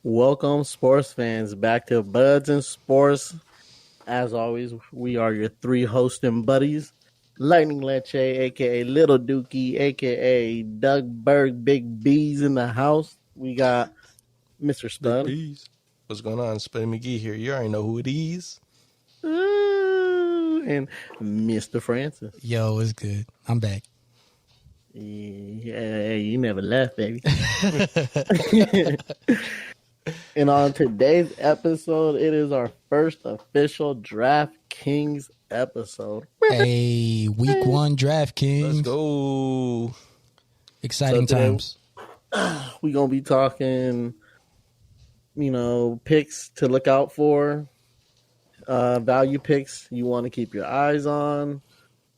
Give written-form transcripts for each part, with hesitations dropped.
Welcome, sports fans, back to Buds and Sports. As always, we are your three hosting buddies. Lightning Leche, a.k.a. Little Dookie, a.k.a. Doug Berg, Big B's in the house. We got Mr. Spud. Big B's. What's going on? Spuddy McGee here. You already know who it is. And Mr. Francis. Yo, what's good? I'm back. Yeah, you never left, baby. And on today's episode, it is our first official Draftkings episode. Hey, week one Draftkings. Let's go. Exciting times. We're going to be talking, picks to look out for, value picks you want to keep your eyes on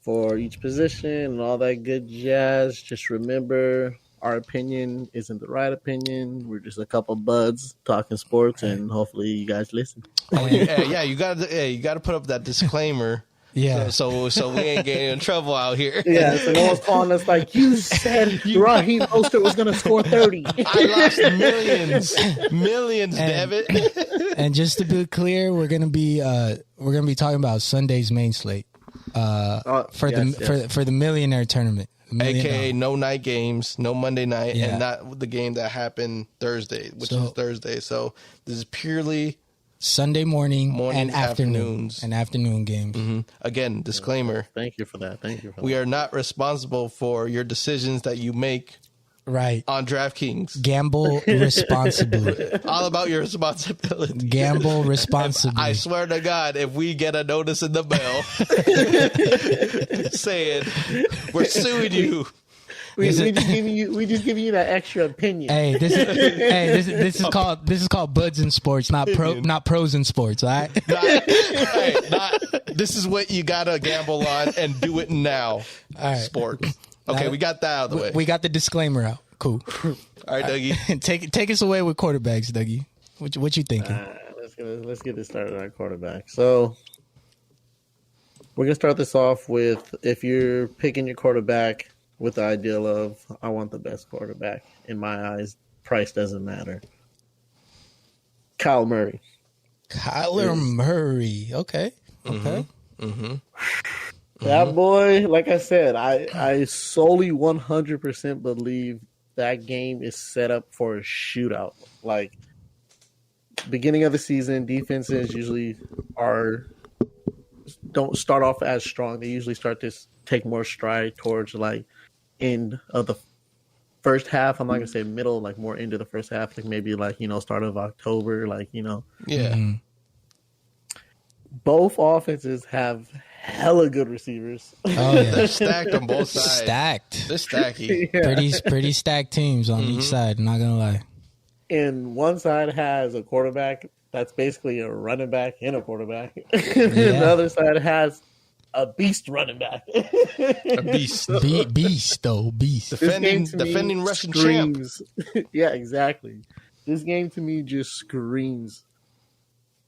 for each position and all that good jazz. Just remember, our opinion isn't the right opinion. We're just a couple buds talking sports, and hopefully you guys listen. Yeah, you got to put up that disclaimer. Yeah. So we ain't getting in trouble out here. Yeah, so no one's calling us like, you said Raheem Mostert was going to score 30. I lost millions, damn it. And just to be clear, we're gonna be talking about Sunday's main slate for the millionaire tournament. AKA no night games, no Monday night, and not the game that happened Thursday, which is Thursday. So this is purely Sunday morning and afternoons. and afternoon games. Mm-hmm. Again, disclaimer. Thank you for that. We are not responsible for your decisions that you make on DraftKings. Gamble responsibly. All about your responsibility. Gamble responsibly. I swear to God, if we get a notice in the mail saying we're suing you. We just giving you that extra opinion. Hey, this is called Buds in Sports, not pros in sports. All right. This is what you gotta gamble on and do it now. All right. Sports. Okay, we got that out of the way. We got the disclaimer out. Cool. All right, Dougie. Take us away with quarterbacks, Dougie. What you thinking? Let's get this started on quarterback. So we're gonna start this off with, if you're picking your quarterback with the ideal of, I want the best quarterback. In my eyes, price doesn't matter. Kyler Murray. Okay. Mm-hmm. That boy, like I said, I solely 100% believe that game is set up for a shootout. Like, beginning of the season, defenses usually don't start off as strong. They usually start to take more stride towards like end of the first half. I'm not gonna say middle, like more into the first half, like maybe like start of October, like Yeah. Mm-hmm. Both offenses have hella good receivers. Oh yeah, they're stacked on both sides. They're stacky. Yeah. Pretty stacked teams on each side. I'm not gonna lie. And one side has a quarterback that's basically a running back and a quarterback. The other side has a beast running back. A beast. Beast. Defending Russian champ. Yeah, exactly. This game to me just screams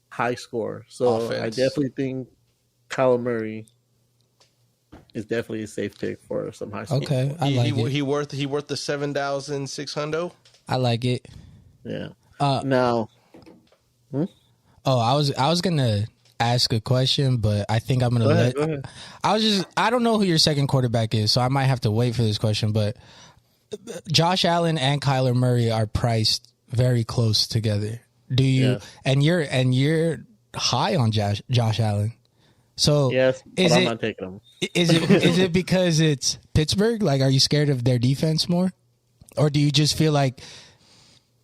high score. So offense. I definitely think Kyler Murray is definitely a safe pick for some high score. Okay, I like it. He worth the 7,600. I like it. Yeah. Now. Oh, I was gonna ask a question, but I think I'm gonna Go ahead. I don't know who your second quarterback is, so I might have to wait for this question. But Josh Allen and Kyler Murray are priced very close together. Do you? Yeah. And you're high on Josh Allen. So yes, but I'm not taking him. Is it because it's Pittsburgh? Like, are you scared of their defense more, or do you just feel like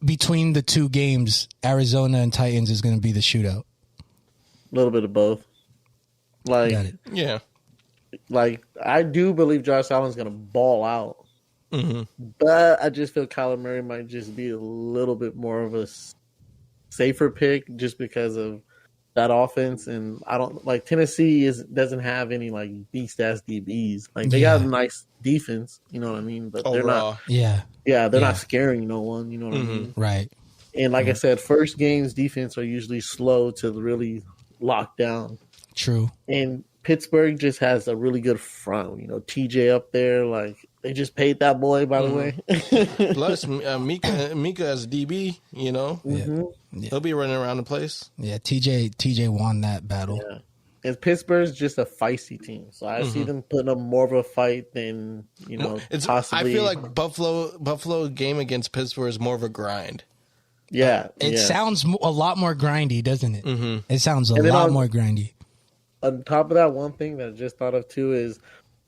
between the two games, Arizona and Titans is going to be the shootout? A little bit of both. Like, got it. Yeah. Like, I do believe Josh Allen's going to ball out. Mm-hmm. But I just feel Kyler Murray might just be a little bit more of a safer pick just because of that offense. And I don't like Tennessee doesn't have any like beast ass DBs. Like, they got a nice defense, you know what I mean? But they're not. Yeah. Yeah, they're not scaring no one, you know what I mean? Right. And like I said, first games defense are usually slow to really lock down. True. And Pittsburgh just has a really good front. TJ up there, like They just paid that boy, by the way. Plus, Mika as DB, you know, he'll be running around the place. Yeah, TJ won that battle. Yeah. And Pittsburgh's just a feisty team, so I see them putting up more of a fight than possibly. I feel like Buffalo game against Pittsburgh is more of a grind. Yeah, it sounds a lot more grindy, doesn't it? Mm-hmm. It sounds a lot more grindy. On top of that, one thing that I just thought of too is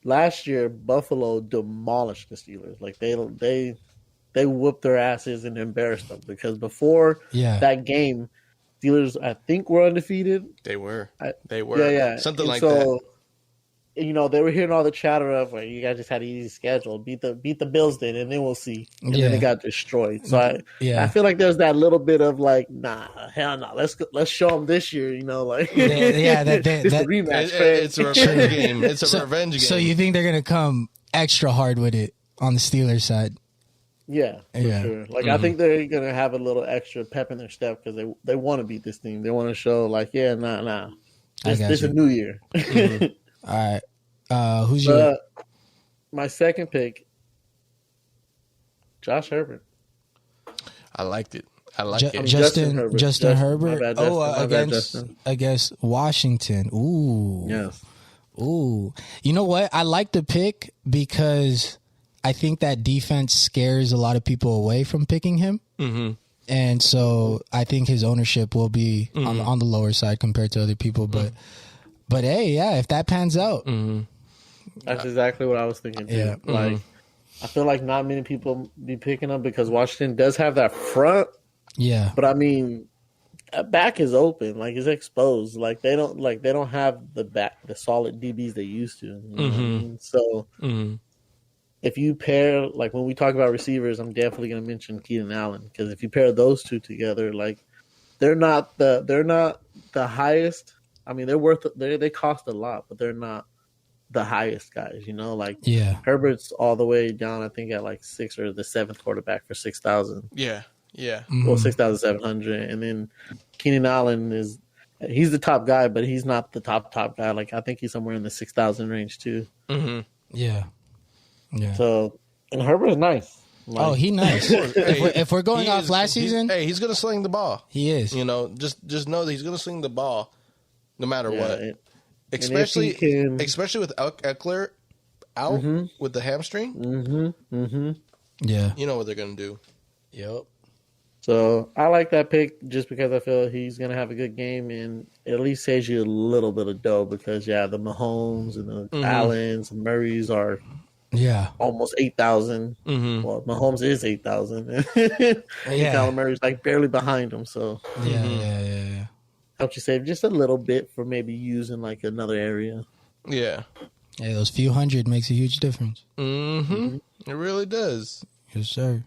last year Buffalo demolished the Steelers. Like they whooped their asses and embarrassed them because before that game. Steelers, I think, were undefeated. They were. Yeah. Something and like that. You know, they were hearing all the chatter of, well, you guys just had an easy schedule. Beat the Bills then, and then we'll see. And then they got destroyed. So I feel like there's that little bit of like, nah, hell no. Let's show them this year, you know, like. It's a rematch. It's a revenge game. It's a revenge game. So you think they're going to come extra hard with it on the Steelers side? Yeah, for sure. Like I think they're gonna have a little extra pep in their step because they want to beat this team. They want to show like, nah. This is a new year. All right, who's your? My second pick, Josh Herbert. I liked it. it. Justin Herbert. Justin. Against Washington. Ooh. Yes. Ooh. You know what? I like the pick because I think that defense scares a lot of people away from picking him. Mm-hmm. And so I think his ownership will be on the lower side compared to other people. But hey, yeah, if that pans out. That's exactly what I was thinking too. Yeah. Like, I feel like not many people be picking him because Washington does have that front. Yeah. But I mean, back is open, like it's exposed. Like they don't have the solid DBs they used to. You know what I mean? So if you pair, like when we talk about receivers, I'm definitely going to mention Keenan Allen because if you pair those two together, like they're not the highest. I mean, they cost a lot, but they're not the highest guys. You know, like Herbert's all the way down. I think at like 6 or the 7th quarterback for 6,000. Yeah. Well, 6,700, and then Keenan Allen he's the top guy, but he's not the top guy. Like I think he's somewhere in the 6,000 range too. Yeah. So, and Herbert is nice. Like, he nice. if we're going off last season, he's gonna sling the ball. He is. You know, just know that he's gonna sling the ball, no matter what. Especially with Eckler out with the hamstring. Yeah. You know what they're gonna do. Yep. So I like that pick just because I feel he's gonna have a good game and it at least saves you a little bit of dough because the Mahomes and the Allens and Murrays are almost 8,000. Well, Mahomes is 8,000. And Kyler Murray's like barely behind him. So yeah. Helps you save just a little bit for maybe using like another area. Yeah. Hey, those few hundred makes a huge difference. It really does. Yes, sir.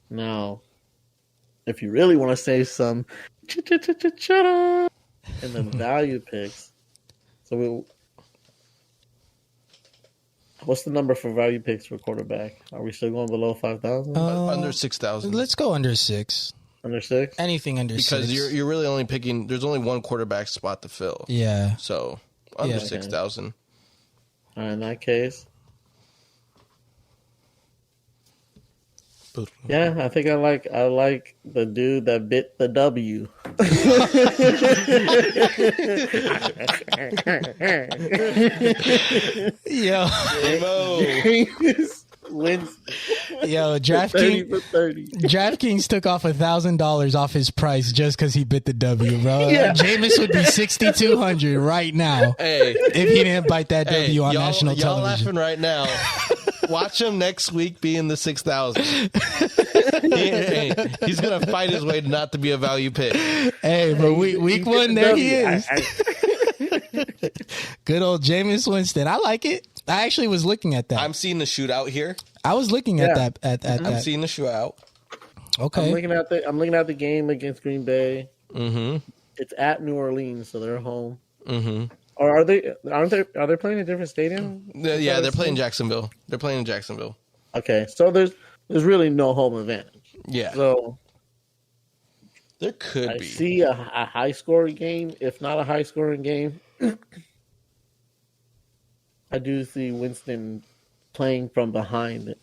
Now, if you really want to save some in the value picks, what's the number for value picks for quarterback? Are we still going below 5,000? Under 6,000. Let's go under 6. Under 6? Anything under 6. Because you're really only picking. There's only one quarterback spot to fill. Yeah. So under 6,000. All right, in that case. Yeah, I think I like the dude that bit the W. Yo, Jameis Winston. Yo, DraftKings took off $1,000 off his price just because he bit the W, bro. Yeah. Jameis would be 6,200 right now. Hey, if he didn't bite that W on national television. Y'all laughing right now. Watch him next week be in the 6,000. He's gonna fight his way not to be a value pick. Hey, but week 1 there he is. Good old Jameis Winston. I like it. I actually was looking at that. I'm seeing the shootout here. I was looking at that. I'm seeing the shootout. Okay. I'm looking at the game against Green Bay. Mm-hmm. It's at New Orleans, so they're home. Mm-hmm. Or are they playing a different stadium? Yeah, they're playing Jacksonville. They're playing in Jacksonville. Okay, so there's really no home advantage. Yeah. So there could be. I see a high scoring game, if not a high scoring game. I do see Winston playing from behind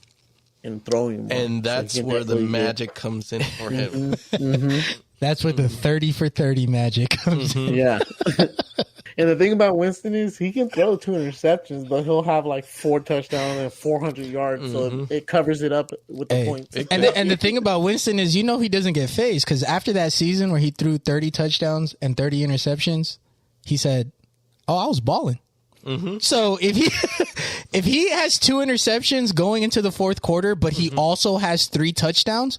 and throwing more. And that's where the magic comes in for him. That's where the 30 for 30 magic comes in. Yeah. And the thing about Winston is he can throw 2 interceptions, but he'll have like 4 touchdowns and 400 yards, so it covers it up with the points. And the thing about Winston is, he doesn't get phased, because after that season where he threw 30 touchdowns and 30 interceptions, he said, "Oh, I was balling." So if he has 2 interceptions going into the fourth quarter, but he also has 3 touchdowns,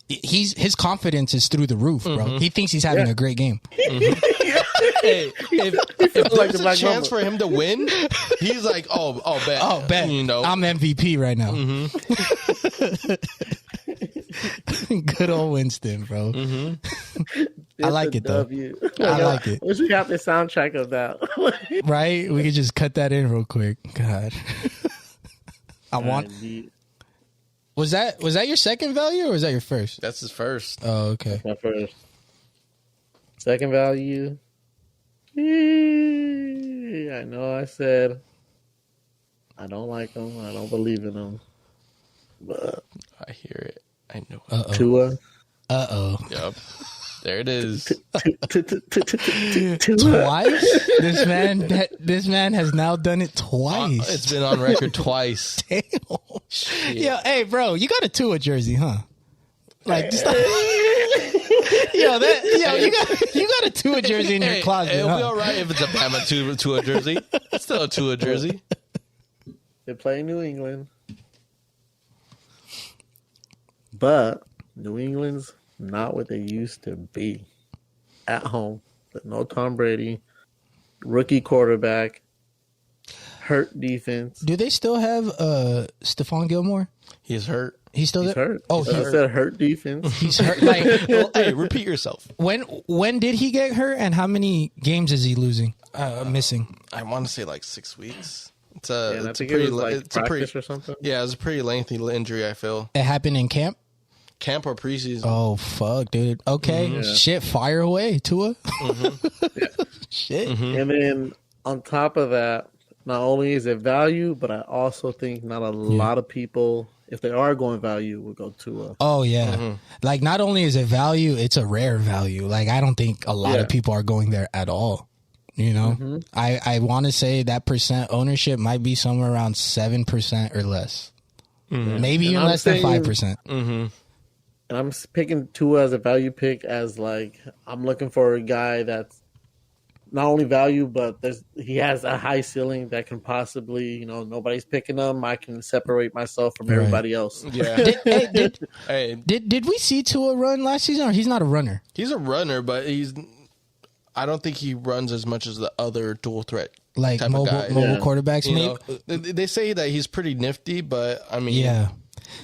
his confidence is through the roof, bro. He thinks he's having a great game. Hey, if there's a chance for him to win, he's like, bet. I'm MVP right now. Good old Winston, bro. I like it, though. I like it. Wish we got the soundtrack of that. Right? We could just cut that in real quick. God. Was that your second value, or was that your first? That's his first. Oh, okay. That's my first. Second value. I know I said I don't like him. I don't believe in him. But I hear it. I know. Tua. Yep. There it is. Twice? This man has now done it twice. It's been on record twice. Damn. Yo, hey, bro, you got a Tua jersey, huh? Like, just you got a Tua jersey in your closet. It'll be all right if it's a Bama Tua jersey. It's still a Tua jersey. They play New England, but New England's not what they used to be at home. But no Tom Brady, rookie quarterback, hurt defense. Do they still have Stephon Gilmore? He's hurt. He's still there? Hurt. Oh, he said hurt defense. He's hurt. Like, hey, repeat yourself. When did he get hurt, and how many games is he missing? I want to say like 6 weeks. It's or something. Yeah, it's a pretty lengthy injury, I feel. It happened in camp or preseason. Oh, fuck, dude. Okay. Shit, fire away, Tua. Shit. And then on top of that, not only is it value, but I also think not a lot of people, if they are going value, will go Tua. Oh, yeah. Like, not only is it value, it's a rare value. Like, I don't think a lot of people are going there at all. I want to say that percent ownership might be somewhere around 7% or less. Maybe even less than 5%. And I'm picking Tua as a value pick, as like I'm looking for a guy that's not only value, but he has a high ceiling that can possibly, nobody's picking him. I can separate myself from everybody else. Yeah. Did we see Tua run last season, or he's not a runner? He's a runner, but I don't think he runs as much as the other dual threat. Like type mobile of guy. quarterbacks, maybe. They say that he's pretty nifty, but I mean,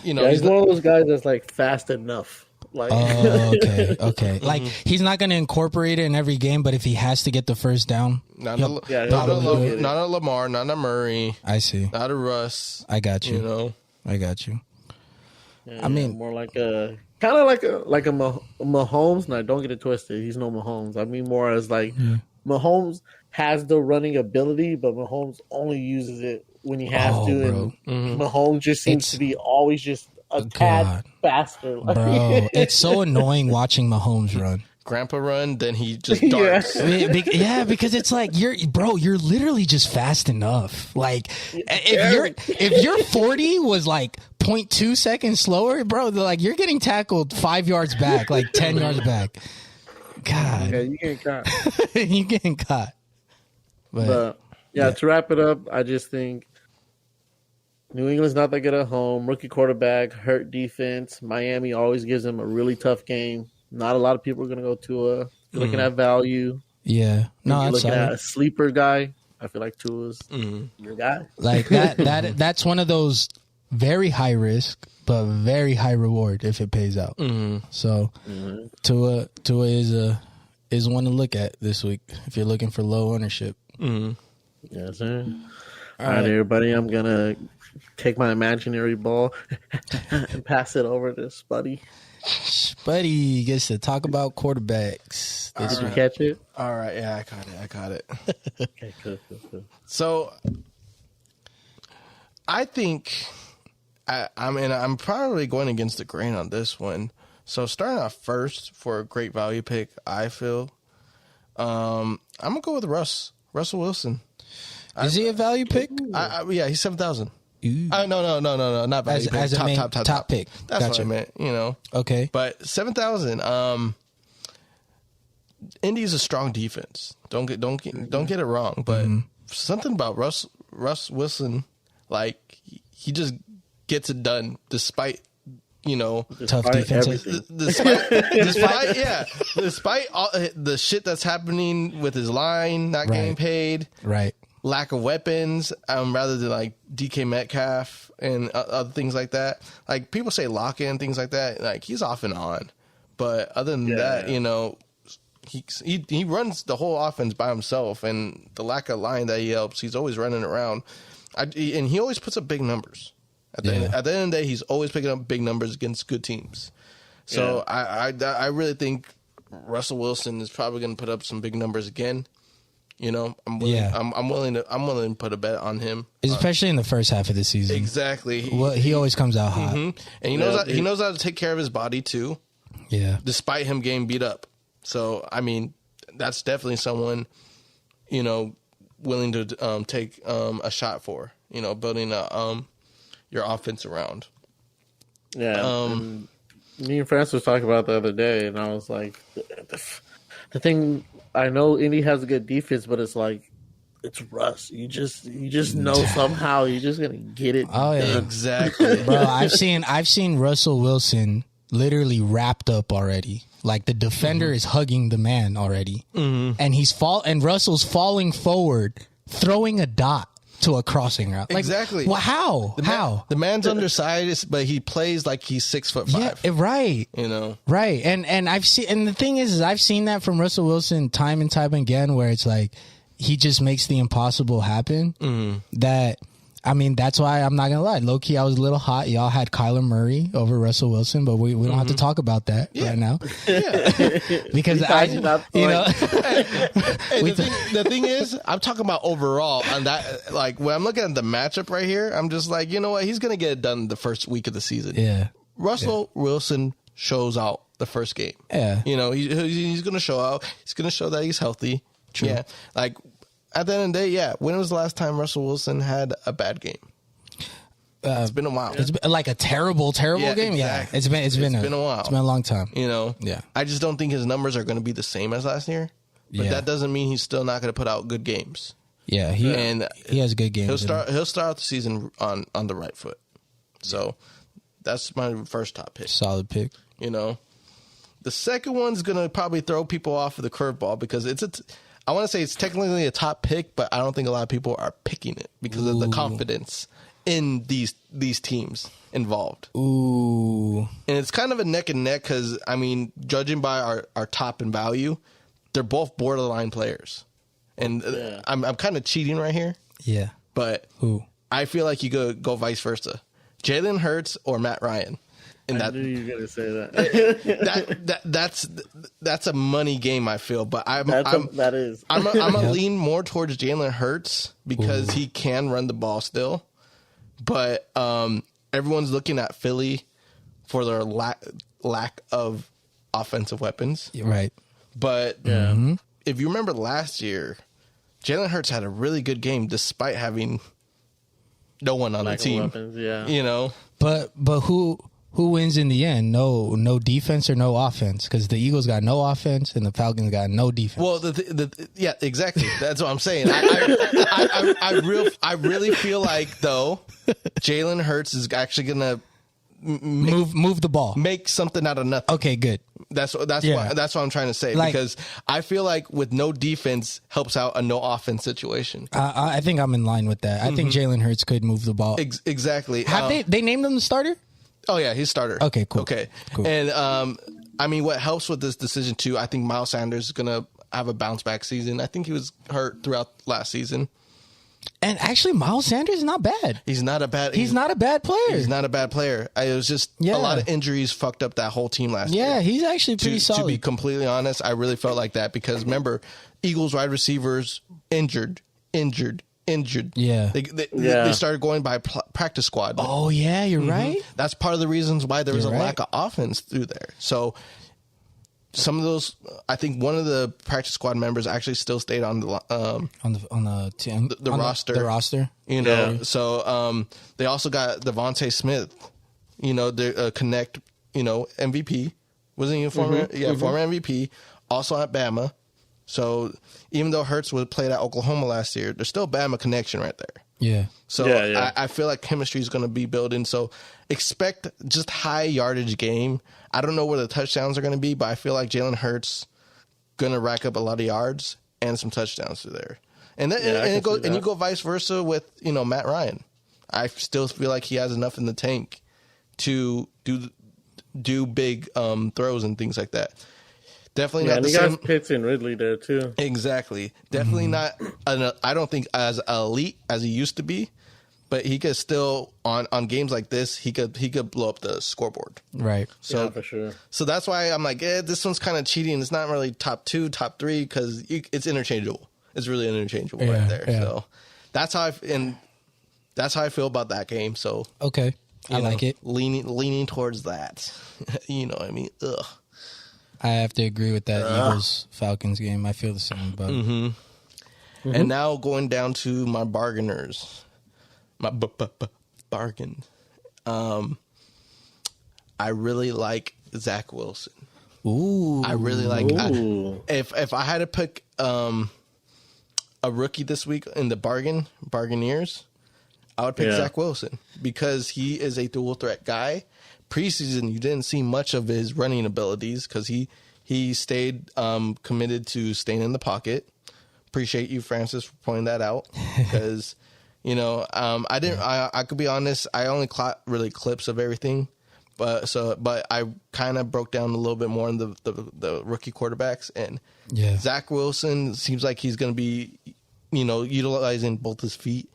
he's one of those guys that's like fast enough. Like, okay. Like, he's not going to incorporate it in every game, but if he has to get the first down, not a Lamar, not a Murray. I see. Not a Russ. I got you. I got you. I mean, more like a kind of like a Mahomes. Now, don't get it twisted. He's no Mahomes. I mean, more as like Mahomes has the running ability, but Mahomes only uses it when he has to. Bro. And Mahomes just seems to be always just a tad faster. Bro, it's so annoying watching Mahomes run. Grandpa run, then he just darts. Yeah, because it's like you're literally just fast enough. Like if your 40 was like 0.2 seconds slower, bro, like you're getting tackled 5 yards back, like 10 yards back. God, yeah, you getting caught. You getting caught. But to wrap it up, I just think New England's not that good at home. Rookie quarterback, hurt defense. Miami always gives them a really tough game. Not a lot of people are going to go Tua. You're looking at value. Yeah. No, you're looking at a sleeper guy. I feel like Tua's your guy. Like that's one of those very high risk but very high reward if it pays out. So Tua is one to look at this week if you're looking for low ownership. Yes, sir. All right, everybody. I'm going to take my imaginary ball and pass it over to Spuddy. Spuddy gets to talk about quarterbacks. Did you catch it? All right. Yeah, I got it. Okay, cool. So I think I'm probably going against the grain on this one. So starting off first for a great value pick, I feel I'm gonna go with Russell Wilson. Is he a value pick? Yeah, he's 7,000. No, not value pick. Top pick. That's what I meant. Okay, but 7,000. Indy's a strong defense. Don't get it wrong. But something about Russ Wilson, like he just gets it done despite tough defenses. Despite all the shit that's happening with his line not getting paid, right? Lack of weapons, rather than like DK Metcalf and other things like that. Like people say Lockett and things like that. Like he's off and on, but other than that, he runs the whole offense by himself, and the lack of line that he helps, he's always running around, and he always puts up big numbers. At the end of the day, he's always picking up big numbers against good teams. So I really think Russell Wilson is probably going to put up some big numbers again. I'm willing to put a bet on him, especially in the first half of the season. Exactly. He always comes out hot, and he knows how to take care of his body too. Yeah, despite him getting beat up. So I mean, that's definitely someone willing to take a shot for. Building your offense around. Yeah. Me and Francis was talking about the other day, and I was like, the thing, I know Indy has a good defense, but it's like, it's Russ. You just know somehow you're just gonna get it. Oh yeah, exactly, bro. I've seen Russell Wilson literally wrapped up already. Like the defender is hugging the man already, and and Russell's falling forward, throwing a dot to a crossing route. Like, exactly. Well, how? How? The man's undersized, but he plays like he's 6'5". Yeah, right. Right. And I've seen, and the thing is I've seen that from Russell Wilson time and time again, where it's like he just makes the impossible happen. That's why I'm not gonna lie. Low key, I was a little hot. Y'all had Kyler Murray over Russell Wilson, but we don't have to talk about that right now. Yeah. Because the thing is, I'm talking about overall on that. Like when I'm looking at the matchup right here, I'm just like, you know what? He's gonna get it done the first week of the season. Yeah. Russell Wilson shows out the first game. Yeah. He's gonna show out. He's gonna show that he's healthy. True. Yeah. Like. At the end of the day, when was the last time Russell Wilson had a bad game? It's been a while. It's been like a terrible game. Exactly. Yeah, it's been a while. It's been a long time. Yeah. I just don't think his numbers are going to be the same as last year. But that doesn't mean he's still not going to put out good games. Yeah, he has good games. He'll start out the season on the right foot. So that's my first top pick. Solid pick. The second one's going to probably throw people off of the curveball because I want to say it's technically a top pick, but I don't think a lot of people are picking it because of the confidence in these teams involved. Ooh. And it's kind of a neck and neck because, judging by our top and value, they're both borderline players. And I'm kind of cheating right here. Yeah. But who? I feel like you go vice versa. Jalen Hurts or Matt Ryan. And I knew you were going to say that. That's a money game, I feel. But I'm a lean more towards Jalen Hurts because he can run the ball still. But everyone's looking at Philly for their lack of offensive weapons. Right. But if you remember last year, Jalen Hurts had a really good game despite having no one on the team. Weapons, But who wins in the end? No defense or no offense? Because the Eagles got no offense and the Falcons got no defense. Well, yeah, exactly. That's what I'm saying. I really feel like though Jalen Hurts is actually gonna move the ball, make something out of nothing. Okay, good. That's what I'm trying to say, because I feel like with no defense helps out a no offense situation. I think I'm in line with that. I think Jalen Hurts could move the ball. Exactly. Have they named him the starter? Oh yeah, he's starter. Okay, cool. Okay, cool. And what helps with this decision too, I think Miles Sanders is gonna have a bounce back season. I think he was hurt throughout last season. And actually, Miles Sanders is not bad. He's not a bad player. He's not a bad player. It was just a lot of injuries fucked up that whole team last year. Yeah, he's actually pretty solid. To be completely honest, I really felt like that because remember, Eagles wide receivers injured. injured. Yeah. They started going by practice squad. Oh, yeah, you're right. That's part of the reasons why there was You're a right. lack of offense through there. So some of those, I think one of the practice squad members actually still stayed on the roster. The roster. You know, so they also got Devontae Smith, you know, the Connect, you know, MVP. Wasn't he a former? Former MVP. Also at Bama. So even though Hurts was played at Oklahoma last year, there's still Bama connection right there. Yeah. So I feel like chemistry is going to be building. So expect just high yardage game. I don't know where the touchdowns are going to be, but I feel like Jalen Hurts going to rack up a lot of yards and some touchdowns through there. And then you go vice versa with, you know, Matt Ryan. I still feel like he has enough in the tank to do big throws and things like that. Definitely not the same. He got Pitts and Ridley there too. Exactly. Definitely not. I don't think as elite as he used to be, but he could still on games like this. He could blow up the scoreboard. Right. So for sure. So that's why I'm like, this one's kind of cheating. It's not really top 2, top 3 because it's interchangeable. It's really interchangeable right there. Yeah. So that's how I feel about that game. So okay, I like it. Leaning towards that. You know what I mean? Ugh. I have to agree with that Eagles-Falcons game. I feel the same about it. And now going down to my bargainers. My bargain. I really like Zach Wilson. Ooh. I really like... If I had to pick a rookie this week in the bargainers, I would pick Zach Wilson because he is a dual threat guy. Preseason, you didn't see much of his running abilities because he stayed committed to staying in the pocket. Appreciate you, Francis, for pointing that out because you know I could be honest, I only caught really clips of everything, but I kind of broke down a little bit more on the rookie quarterbacks, and Zach Wilson seems like he's going to be, you know, utilizing both his feet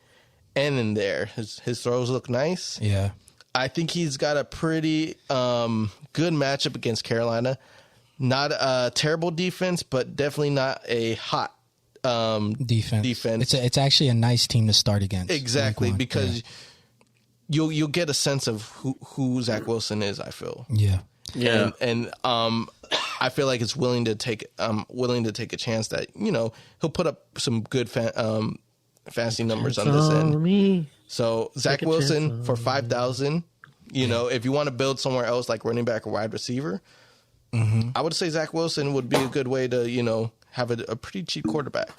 and in there. His throws look nice. Yeah. I think he's got a pretty good matchup against Carolina. Not a terrible defense, but definitely not a hot defense. It's actually a nice team to start against. Exactly, because you'll get a sense of who Zach Wilson is, I feel. Yeah. And I feel like it's willing to take a chance that, you know, he'll put up some good fantasy numbers on this end. So Zach Wilson for 5,000. You know, if you want to build somewhere else like running back or wide receiver, I would say Zach Wilson would be a good way to, you know, have a pretty cheap quarterback.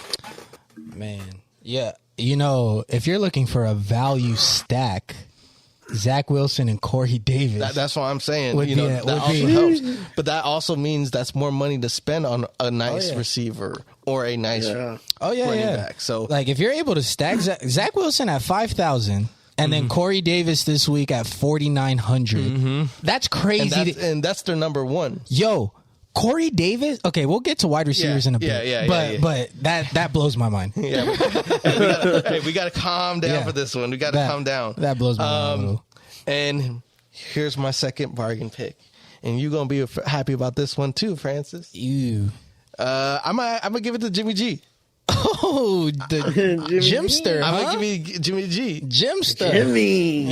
Man, yeah. You know, if you're looking for a value stack, Zach Wilson and Corey Davis. That's what I'm saying. You know, that also helps. But that also means that's more money to spend on a nice receiver or a nice running back. So, like, if you're able to stack Zach Wilson at 5,000 and then Corey Davis this week at 4,900, that's crazy. And that's their number one. Yo, Corey Davis. Okay, we'll get to wide receivers in a bit. But that blows my mind. We got to calm down for this one. We got to calm down. That blows my mind a little. And here's my second bargain pick, and you're gonna be happy about this one too, Francis. I'm gonna give it to Jimmy G. Oh, the Jimster. I'm gonna give you Jimmy G. Jimster. Jimmy.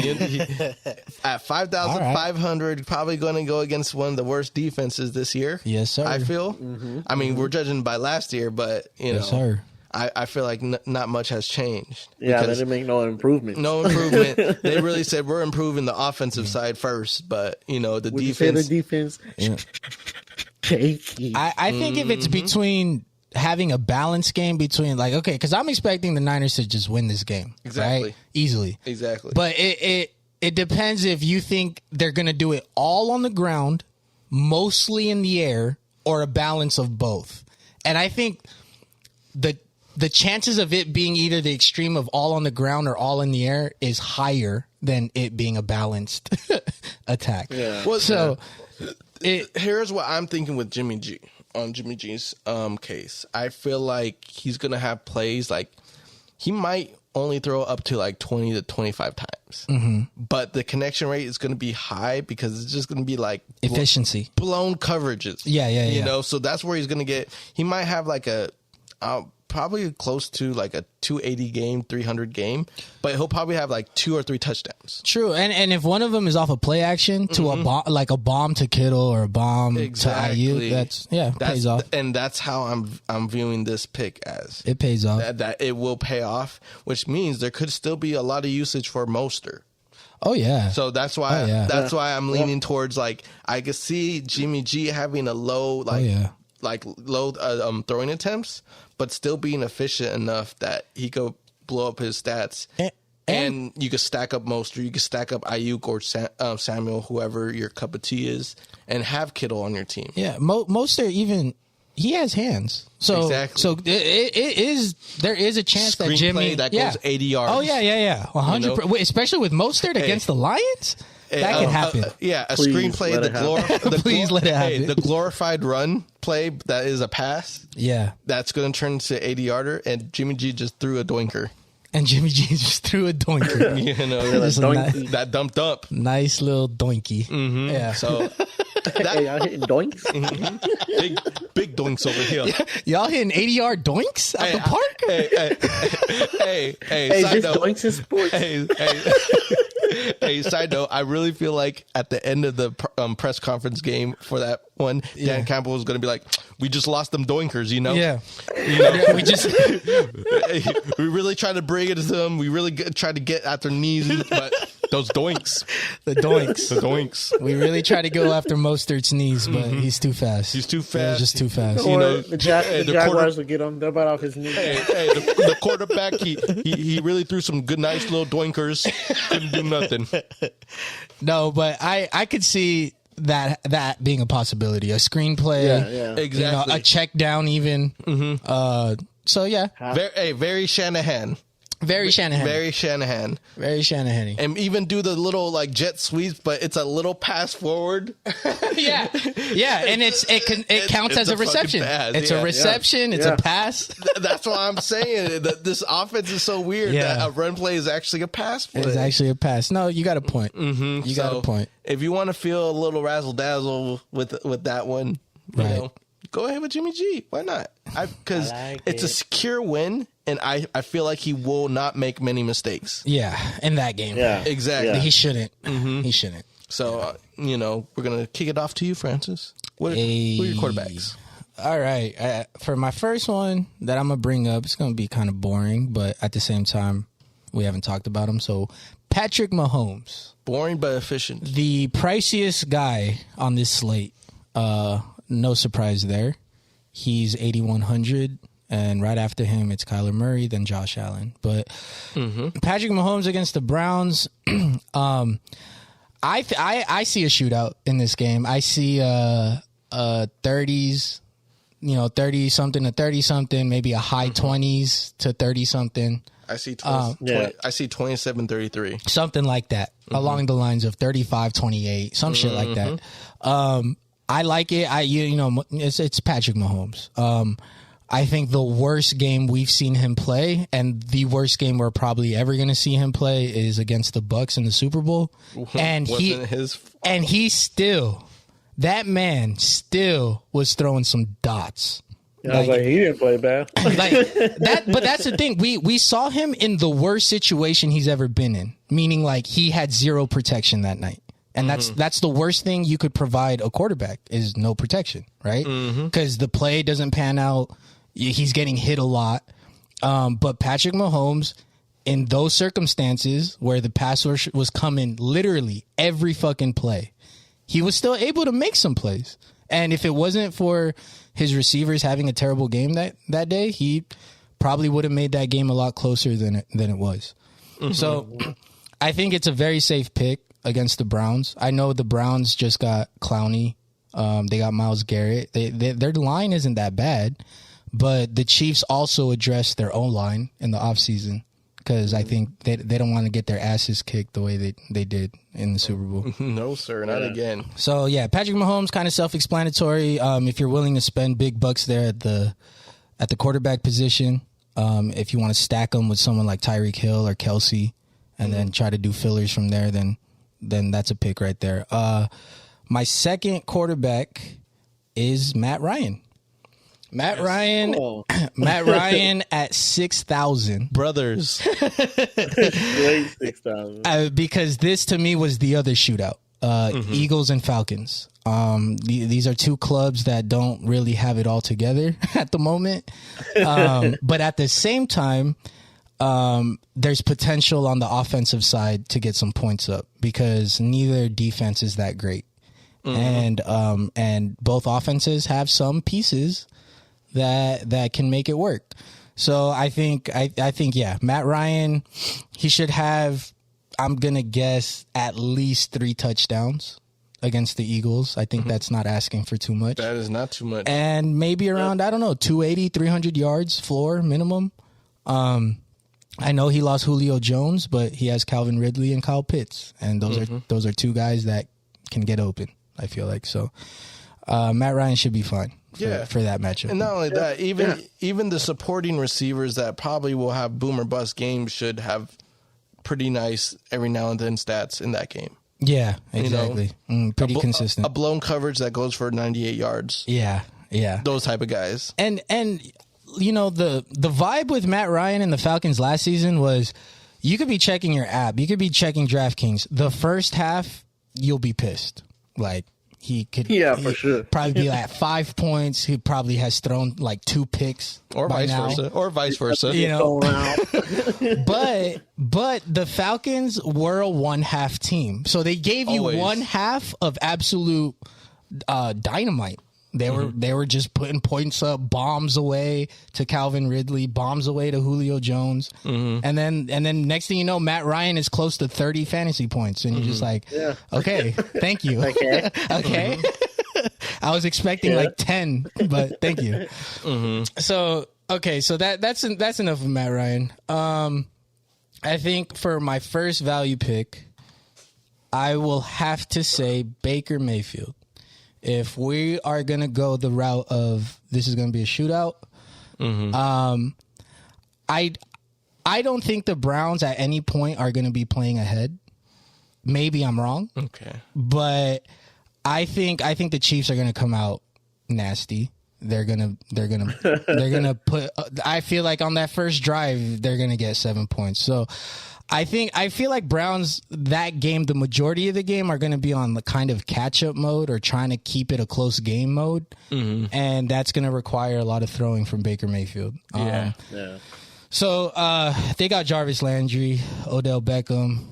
At 5,500, probably going to go against one of the worst defenses this year. Yes, sir. I feel. I mean, we're judging by last year, but you know, sir. I feel like not much has changed. Yeah, they didn't make no improvement. No improvement. They really said we're improving the offensive side first, but you know the defense. The defense. I think if it's between having a balanced game between, like, okay, because I'm expecting the Niners to just win this game, right? Easily, exactly. But it depends if you think they're gonna do it all on the ground, mostly in the air, or a balance of both. And I think the chances of it being either the extreme of all on the ground or all in the air is higher than it being a balanced attack. Yeah. Well, so here's what I'm thinking with Jimmy G. On Jimmy G's case, I feel like he's gonna have plays like he might only throw up to like 20 to 25 times, but the connection rate is gonna be high because it's just gonna be like efficiency, blown coverages. Yeah. You know, so that's where he's gonna get. He might have like probably close to like a 280 game, 300 game, but he'll probably have like 2 or 3 touchdowns. True, and if one of them is off a play action to a bomb, like a bomb to Kittle or a bomb to Ayuk, that's pays off. And that's how I'm viewing this pick as. It pays off. That it will pay off, which means there could still be a lot of usage for Mostert. Oh yeah. So that's why why I'm leaning towards like I could see Jimmy G having a low low throwing attempps, but still being efficient enough that he could blow up his stats. And you could stack up Mostert, you could stack up Ayuk or Samuel, whoever your cup of tea is, and have Kittle on your team. Yeah, Mostert even he has hands, so exactly. So there is a chance that Jimmy that goes 80 yards. Oh yeah, 100%. Especially with Mostert against the Lions. That could happen. A screenplay. Please let it happen. The glorified run play that is a pass. Yeah, that's going to turn to 80-yarder, and Jimmy G just threw a doinker. And Jimmy G just threw a doinker. That dumped up. Nice little doinky. Mm-hmm. Yeah. So hey, y'all hitting doinks? Mm-hmm. Big doinks over here. Y'all hitting 80-yard doinks at the park? Hey, just doinks in sports. Hey, side note, I really feel like at the end of the press conference game for that one, Dan Campbell was going to be like, we just lost them doinkers, you know? Yeah. We just... we really tried to bring it to them. We really tried to get at their knees, but those doinks. The doinks. We really tried to go after Mostert's knees, but he's too fast. He's too fast. He's just too fast. You know, the Jaguars will get him. They're about off his knees. The quarterback, he really threw some good, nice little doinkers. Couldn't do nothing. No, but I could see that being a possibility. A screenplay. Yeah. Exactly. A check down even. Mm-hmm. So yeah. Very Shanahan. Very Shanahan. Very Shanahan. Very Shanahan. And even do the little like jet sweeps, but it's a little pass forward. Yeah. And it counts as a reception. It's a reception. It's a pass. That's why I'm saying that this offense is so weird that a run play is actually a pass play. It's actually a pass. No, you got a point. Mm-hmm. You got a point. If you want to feel a little razzle dazzle with that one, you know, go ahead with Jimmy G. Why not? Because it's a secure win, and I feel like he will not make many mistakes. Yeah, in that game. Yeah, exactly. Yeah. He shouldn't. Mm-hmm. He shouldn't. So, we're going to kick it off to you, Francis. What are your quarterbacks? All right. For my first one that I'm going to bring up, it's going to be kind of boring, but at the same time, we haven't talked about him. So, Patrick Mahomes. Boring but efficient. The priciest guy on this slate. No surprise there. He's 8,100, and right after him, it's Kyler Murray, then Josh Allen. But Patrick Mahomes against the Browns, I see a shootout in this game. I see 30s, 30-something to 30-something, maybe a high 20s to 30-something. I see 27-33. Something like that, along the lines of 35-28, some shit like that. I like it. It's Patrick Mahomes. I think the worst game we've seen him play, and the worst game we're probably ever going to see him play, is against the Bucs in the Super Bowl. And that man still was throwing some dots. Yeah, I was like, he didn't play bad. But that's the thing. We saw him in the worst situation he's ever been in, meaning like he had zero protection that night. And that's the worst thing you could provide a quarterback is no protection, right? Because the play doesn't pan out. He's getting hit a lot. But Patrick Mahomes, in those circumstances where the pass rush was coming literally every fucking play, he was still able to make some plays. And if it wasn't for his receivers having a terrible game that day, he probably would have made that game a lot closer than it was. So I think it's a very safe pick against the Browns. I know the Browns just got Clowney. They got Myles Garrett. Their line isn't that bad, but the Chiefs also addressed their own line in the offseason because I think they don't want to get their asses kicked the way they did in the Super Bowl. No, sir, not again. So, yeah, Patrick Mahomes, kind of self-explanatory. If you're willing to spend big bucks there at the quarterback position, if you want to stack them with someone like Tyreek Hill or Kelsey and then try to do fillers from there, then that's a pick right there. My second quarterback is Matt Ryan. Matt Ryan. Oh. Matt Ryan at 6,000. Brothers. Great 6,000. Because this to me was the other shootout. Eagles and Falcons. These are two clubs that don't really have it all together at the moment. But at the same time, there's potential on the offensive side to get some points up because neither defense is that great. And both offenses have some pieces that can make it work. So I think yeah, Matt Ryan, he should have, I'm going to guess, at least 3 touchdowns against the Eagles. I think that's not asking for too much. That is not too much. And maybe around, I don't know, 280, 300 yards floor minimum. I know he lost Julio Jones, but he has Calvin Ridley and Kyle Pitts. And those are two guys that can get open, I feel like. So Matt Ryan should be fine for that matchup. And not only that, even the supporting receivers that probably will have boom or bust games should have pretty nice every now and then stats in that game. Yeah, exactly. Pretty consistent. A blown coverage that goes for 98 yards. Yeah. Those type of guys. And you know, the vibe with Matt Ryan and the Falcons last season was you could be checking your app, you could be checking Draftkings. The first half, you'll be pissed. Like, he could for sure. probably be at 5 points. He probably has thrown like 2 picks or vice versa. You know, but the Falcons were a one-half team, so they gave you one half of absolute dynamite. They were just putting points up, bombs away to Calvin Ridley, bombs away to Julio Jones, and then next thing you know, Matt Ryan is close to 30 fantasy points, and you're just like, okay, thank you, okay. I was expecting like 10, but thank you. So that's enough of Matt Ryan. I think for my first value pick, I will have to say Baker Mayfield. If we are going to go the route of this is going to be a shootout, I don't think the Browns at any point are going to be playing ahead. Maybe I'm wrong. Okay. But I think the Chiefs are going to come out nasty. They're going to put I feel like on that first drive they're going to get 7 points. So I feel like Browns, that game, the majority of the game are going to be on the kind of catch-up mode or trying to keep it a close game mode, and that's going to require a lot of throwing from Baker Mayfield. So they got Jarvis Landry, Odell Beckham,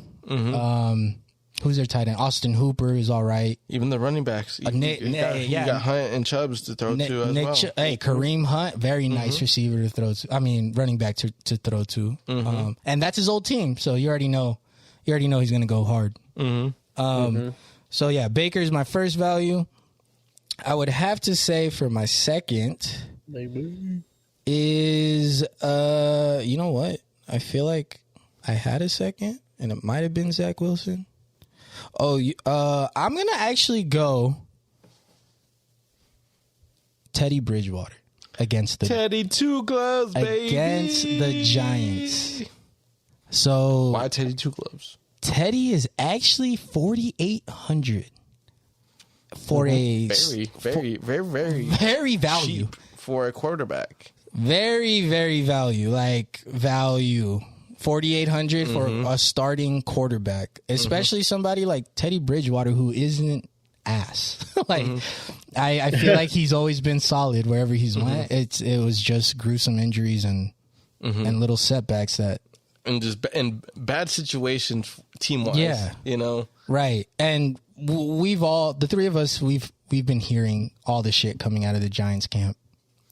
who's their tight end? Austin Hooper is all right. Even the running backs. You got Hunt and Chubbs to throw to as well. Kareem Hunt, very nice receiver to throw to. I mean, running back to throw to. And that's his old team, so you already know he's going to go hard. So, yeah, Baker's my first value. I would have to say for my second is, you know what? I feel like I had a second, and it might have been Zach Wilson. I'm going to actually go Teddy Bridgewater against the Teddy Two Gloves, baby. Against the Giants. So why Teddy Two Gloves? Teddy is actually 4,800 for a very value cheap for a quarterback. Very value. 4,800 for a starting quarterback, especially somebody like Teddy Bridgewater who isn't ass. I feel like he's always been solid wherever he's went. It was just gruesome injuries and little setbacks that and bad situations team wise. Yeah, you know, right. And we've all, the three of us, we've been hearing all the shit coming out of the Giants camp.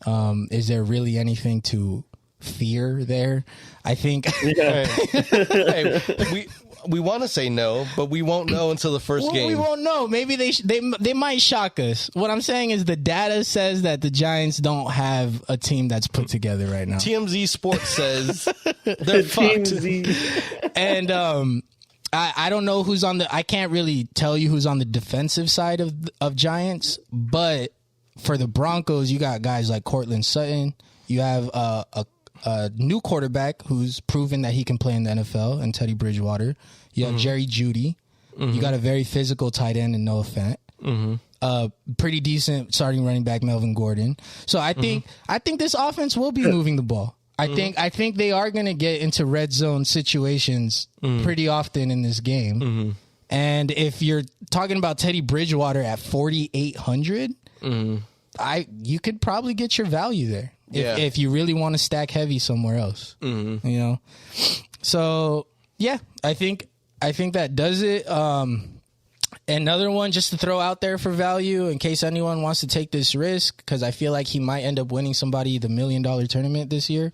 Is there really anything to fear there? I think we want to say no, but we won't know until the first game. We won't know. Maybe they might shock us. What I'm saying is the data says that the Giants don't have a team that's put together right now. TMZ Sports says they're fucked. And I don't know who's on I can't really tell you who's on the defensive side of Giants, but for the Broncos, you got guys like Cortland Sutton. You have a new quarterback who's proven that he can play in the NFL, and Teddy Bridgewater. You have Jerry Jeudy. You got a very physical tight end in Noah Fant. pretty decent starting running back Melvin Gordon. So I think this offense will be moving the ball. I think they are going to get into red zone situations pretty often in this game. And if you're talking about Teddy Bridgewater at 4,800, you could probably get your value there if you really want to stack heavy somewhere else. You know, so yeah, I think that does it. Another one just to throw out there for value in case anyone wants to take this risk, because I feel like he might end up winning somebody the $1 million tournament this year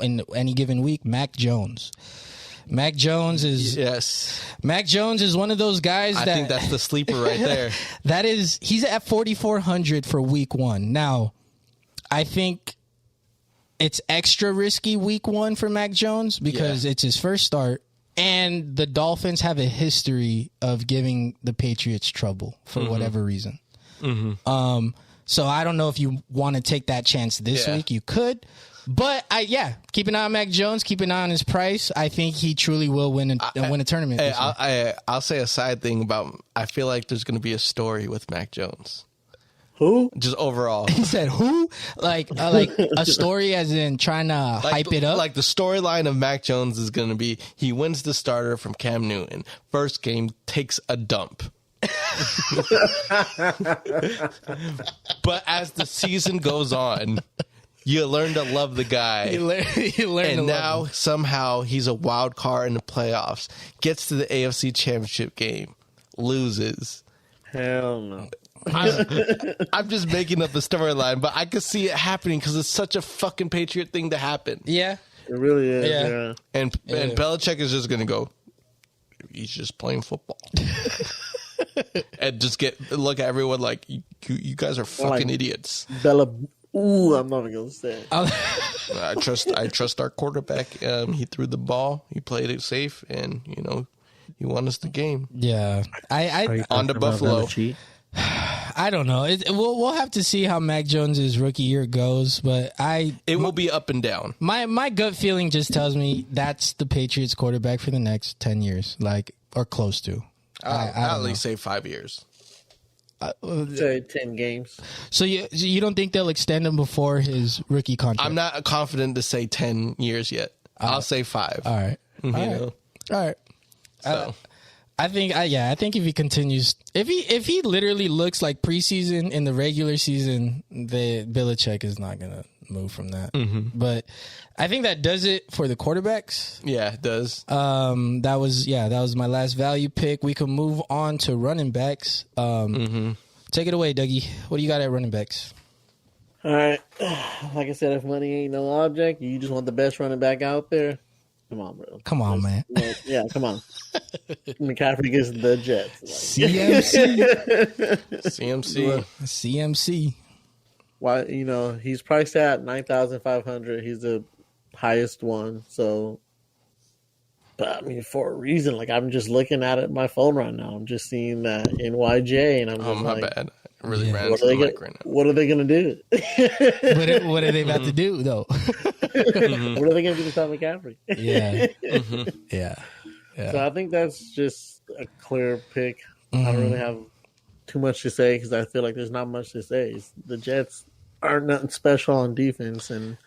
in any given week. Mac Jones. Mac Jones is one of those guys I think that's the sleeper right there. He's at 4,400 for week one. Now, I think it's extra risky week one for Mac Jones because it's his first start. And the Dolphins have a history of giving the Patriots trouble for whatever reason. So I don't know if you want to take that chance this week. You could. But, keep an eye on Mac Jones. Keep an eye on his price. I think he truly will win a tournament. I'll say a side thing about I feel like there's going to be a story with Mac Jones. Who? Just overall. He said who? Like a story as in trying to hype it up? Like the storyline of Mac Jones is going to be he wins the starter from Cam Newton. First game, takes a dump. But as the season goes on, you learn to love the guy. You learn and to now love him. somehow he's a wild card in the playoffs. Gets to the AFC Championship game. Loses. Hell no. I'm just making up the storyline, but I could see it happening because it's such a fucking Patriot thing to happen. Yeah. It really is. Yeah. And Belichick is just going to go, he's just playing football. And just look at everyone like, you guys are fucking idiots. Ooh, I'm not going to say it. I trust our quarterback. He threw the ball. He played it safe, and, he won us the game. Yeah. On to Buffalo. I don't know. We'll have to see how Mac Jones' rookie year goes, but it will be up and down. My gut feeling just tells me that's the Patriots quarterback for the next 10 years, or close to. I'll at least say 5 years. Say 10 games. So you don't think they'll extend him before his rookie contract? I'm not confident to say 10 years yet. I'll say 5. All right. All right. So. I think if he continues, if he literally looks like preseason in the regular season, the Belichick is not gonna move from that. But I think that does it for the quarterbacks. Yeah, it does. That was my last value pick. We can move on to running backs. Take it away, Dougie. What do you got at running backs? All right. Like I said, if money ain't no object, you just want the best running back out there. Come on, bro. Come on, man. Yeah, come on. McCaffrey gets the Jets. CMC. Why? He's priced at 9,500. He's the highest one. So, but I mean, for a reason. Like I'm just looking at it on my phone right now. I'm just seeing that NYJ, and I'm just my like, bad. I really ran what into the mic right now. What are they gonna do? What are they about to do though? What are they gonna do to stop McCaffrey? Yeah. So I think that's just a clear pick. I don't really have too much to say because I feel like there's not much to say. The Jets aren't nothing special on defense, and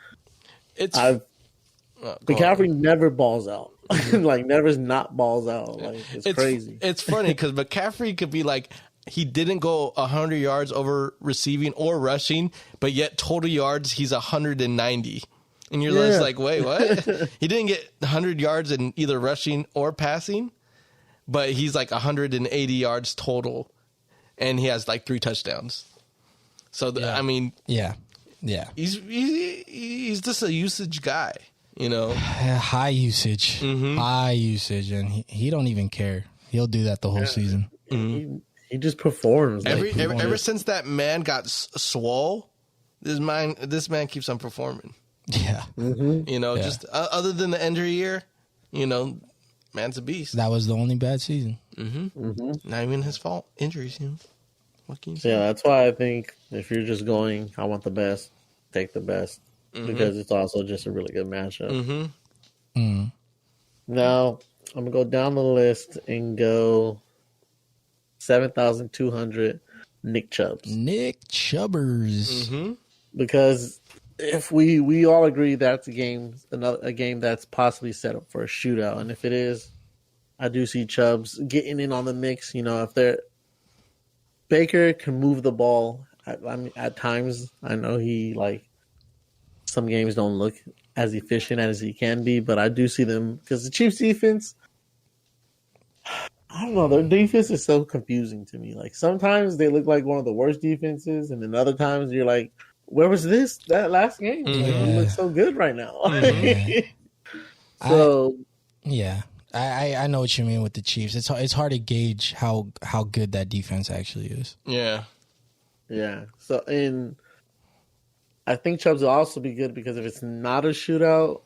McCaffrey never balls out. Like never's not balls out. Like it's crazy. It's funny because McCaffrey could be like he didn't go 100 yards over receiving or rushing, but yet total yards he's 190. And you're just like, wait, what? He didn't get 100 yards in either rushing or passing, but he's like 180 yards total, and he has like 3 touchdowns. So I mean, he's just a usage guy, high usage, and he don't even care. He'll do that the whole season. He just performs. Ever since that man got swole, this man keeps on performing. Yeah. Just other than the injury year, man's a beast. That was the only bad season. Not even his fault. Injuries, What can you say? Yeah, that's why I think if you're just going, I want the best, take the best. Because it's also just a really good matchup. Now, I'm going to go down the list and go 7,200. Nick Chubbs. Nick Chubbers. Mm-hmm. Because if we all agree that's a game that's possibly set up for a shootout, and if it is, I do see Chubbs getting in on the mix. If Baker can move the ball at times. I know some games don't look as efficient as he can be, but I do see them because the Chiefs defense, I don't know, their defense is so confusing to me. Like sometimes they look like one of the worst defenses, and then other times you're like, where was that last game? Mm-hmm. Like, you look so good right now. Mm-hmm. So I know what you mean with the Chiefs. It's hard to gauge how good that defense actually is. Yeah. So I think Chubbs will also be good because if it's not a shootout,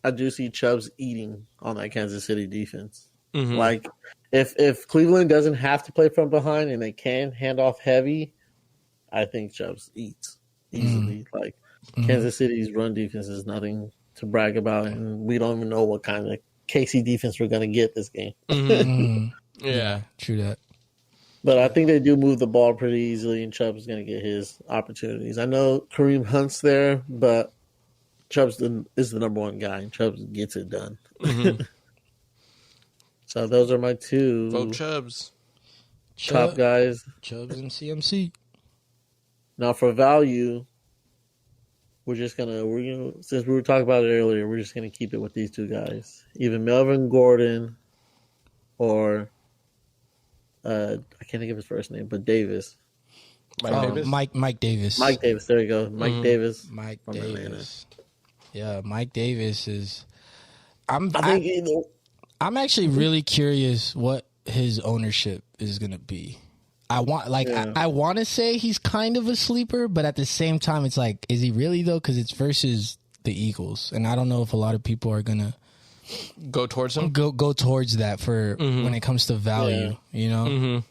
I do see Chubbs eating on that Kansas City defense. Mm-hmm. Like if Cleveland doesn't have to play from behind and they can hand off heavy, I think Chubbs eats easily. Like Kansas City's run defense is nothing to brag about, and we don't even know what kind of KC defense we're going to get this game. Yeah, true that. But I think they do move the ball pretty easily, and Chubbs is going to get his opportunities. I know Kareem Hunt's there, but Chubbs is the number one guy, and Chubbs gets it done. Mm-hmm. So those are my two Vote Chubbs. top guys. Chubbs and CMC. Now for value, we're gonna since we were talking about it earlier, we're just gonna keep it with these two guys, either Melvin Gordon or I can't think of his first name, but Davis. Mike Davis. Mike Davis. Mike Davis. There you go. Mike Davis. Mike from Davis. Atlanta. Yeah, Mike Davis is. I think I'm actually really curious what his ownership is gonna be. I want to say he's kind of a sleeper, but at the same time, it's like, is he really though? Because it's versus the Eagles, and I don't know if a lot of people are gonna go towards him. Go towards that for when it comes to value, you know.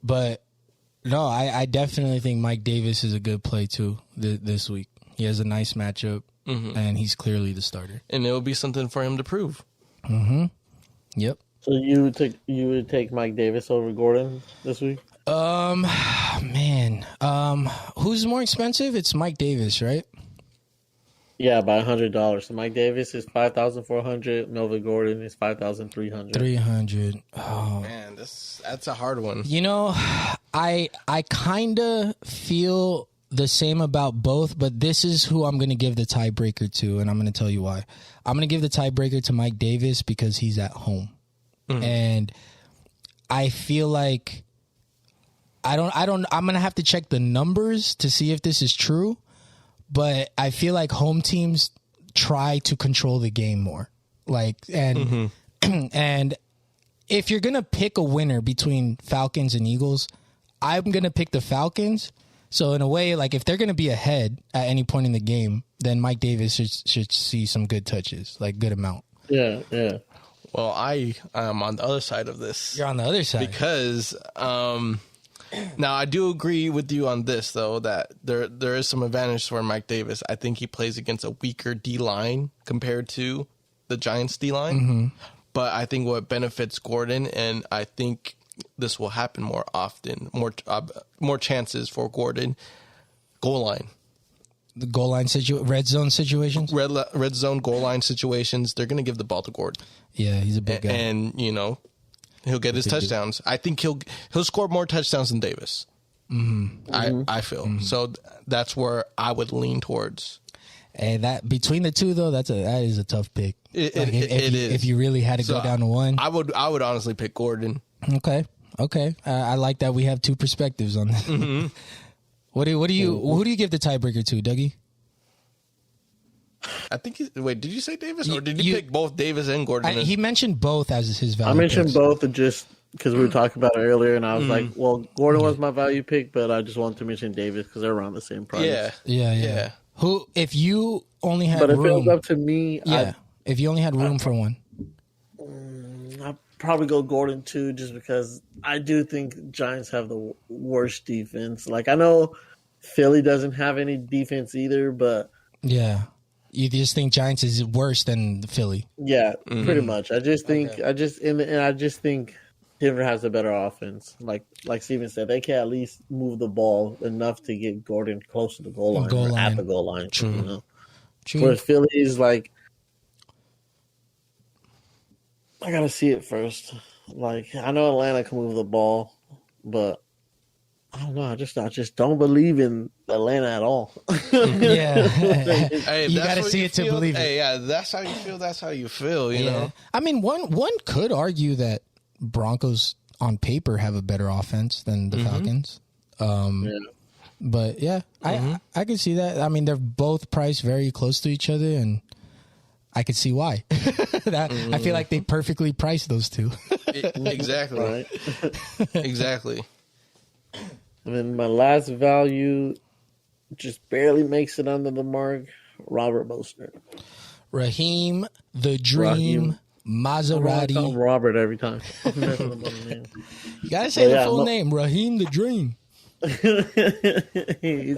But no, I definitely think Mike Davis is a good play too this week. He has a nice matchup, and he's clearly the starter. And it will be something for him to prove. Yep. So you would take Mike Davis over Gordon this week? Man, who's more expensive? It's Mike Davis, right? Yeah, by $100. So Mike Davis is $5,400. Melvin Gordon is $5,300. 300. Oh man, that's a hard one. You know, I kind of feel the same about both, but this is who I'm going to give the tiebreaker to, and I'm going to tell you why. I'm going to give the tiebreaker to Mike Davis because he's at home. And I feel like I'm going to have to check the numbers to see if this is true, but I feel like home teams try to control the game more. And if you're going to pick a winner between Falcons and Eagles, I'm going to pick the Falcons. So in a way, like if they're going to be ahead at any point in the game, then Mike Davis should see some good touches, like good amount. Yeah. Well, I am on the other side of this. You're on the other side. Because now I do agree with you on this, though, that there is some advantage for Mike Davis. I think he plays against a weaker D-line compared to the Giants' D-line. But I think what benefits Gordon, and I think this will happen more often, more chances for Gordon, goal line. The goal line red zone situations? Red zone goal line situations, they're going to give the ball to Gordon. Yeah, he's a big guy. And, he'll get his touchdowns. I think he'll score more touchdowns than Davis. I feel. So that's where I would lean towards. And that between the two, though, that is a tough pick. It is. If you really had to go down to one. I would honestly pick Gordon. Okay. I like that we have two perspectives on this. Who do you give the tiebreaker to, Dougie? I think. Wait, did you say Davis, or did you pick both Davis and Gordon? He mentioned both as his value. I mentioned picks. both just because we were talking about it earlier, and I was like, well, Gordon was my value pick, but I just wanted to mention Davis because they're around the same price. Yeah. Who, if you only had But if room, it was up to me, if you only had room for one, I'd probably go Gordon too, just because I do think Giants have the worst defense. Like, I know Philly doesn't have any defense either, but yeah, you just think Giants is worse than Philly. Yeah, pretty much. I just think, and I just think Denver has a better offense. Like Steven said, they can at least move the ball enough to get Gordon close to the goal line or at the goal line. True. You know? True. For Phillies, like, I gotta see it first. Like, I know Atlanta can move the ball, but I don't know. I just don't believe in Atlanta at all. Yeah, Hey, you got to see it to believe it. Hey, yeah, that's how you feel. That's how you feel. You know. I mean, one could argue that Broncos on paper have a better offense than the Falcons. But yeah, I could see that. I mean, they're both priced very close to each other, and I could see why. I feel like they perfectly priced those two. Exactly. Right? Exactly. And then my last value just barely makes it under the mark. Robert Mostert. Raheem the Dream Maserati. I'm Robert every time. I'm messing up on the name. You gotta say the full name, Raheem the Dream. Is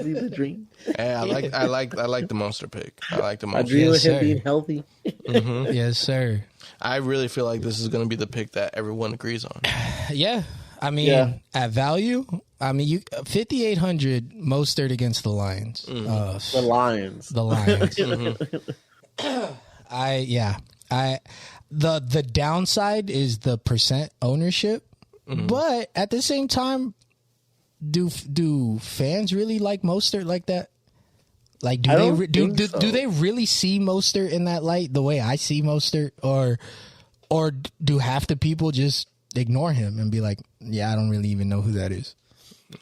he the dream? Hey, I like the Monster pick. I like the I Monster. dream Yes, of him sir. being healthy. Yes, sir. I really feel like this is going to be the pick that everyone agrees on. Yeah. I mean, at value, I mean, 5,800 Mostert against the Lions. The Lions. The Lions. The downside is the percent ownership, but at the same time, do fans really like Mostert like that? Like, do they really see Mostert in that light the way I see Mostert, or do half the people just ignore him and be like, yeah, I don't really even know who that is?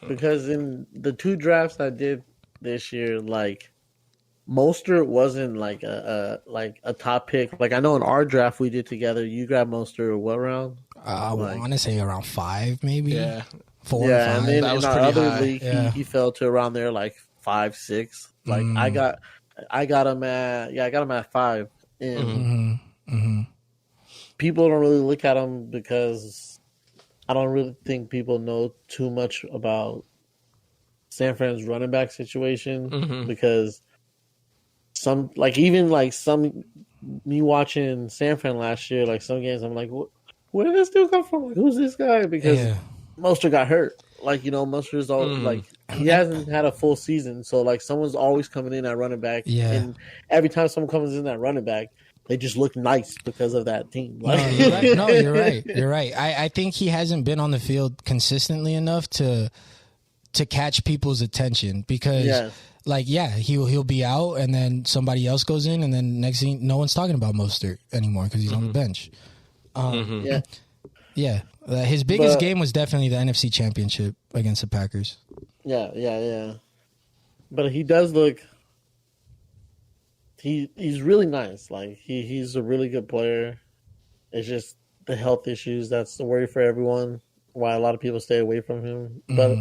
Because in the 2 drafts I did this year, like, Mostert wasn't like a top pick. Like, I know in our draft we did together, you grabbed Mostert what round? I want to say around 5, maybe. Yeah. 4 or 5. And then That was in our pretty other high. league, he fell to around there, like 5, 6. Like I got him at 5, and people don't really look at him because I don't really think people know too much about San Fran's running back situation because me watching San Fran last year, like some games, I'm like, where did this dude come from? Like, who's this guy? Because Mostert got hurt. Like, you know, Mostert's all like he hasn't had a full season, so like someone's always coming in at running back. Yeah. And every time someone comes in at running back, they just look nice because of that team. Like, No, you're right. You're right. I think he hasn't been on the field consistently enough to catch people's attention because he'll be out and then somebody else goes in and then next thing no one's talking about Mostert anymore because he's on the bench. His biggest game was definitely the NFC Championship against the Packers. Yeah. But he does look. He's really nice. Like he's a really good player. It's just the health issues that's the worry for everyone. Why a lot of people stay away from him. But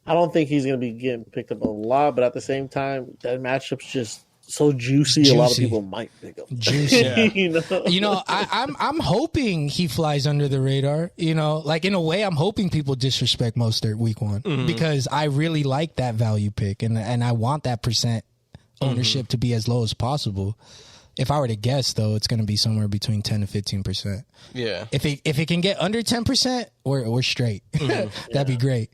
I don't think he's going to be getting picked up a lot. But at the same time, that matchup's just so juicy. A lot of people might pick up. Juicy. You know, I'm hoping he flies under the radar. You know, like in a way, I'm hoping people disrespect Mostert week 1 because I really like that value pick and I want that percent ownership to be as low as possible. If I were to guess, though, it's going to be somewhere between 10 to 15%. Yeah. If it can get under 10%, we're straight. That'd be great.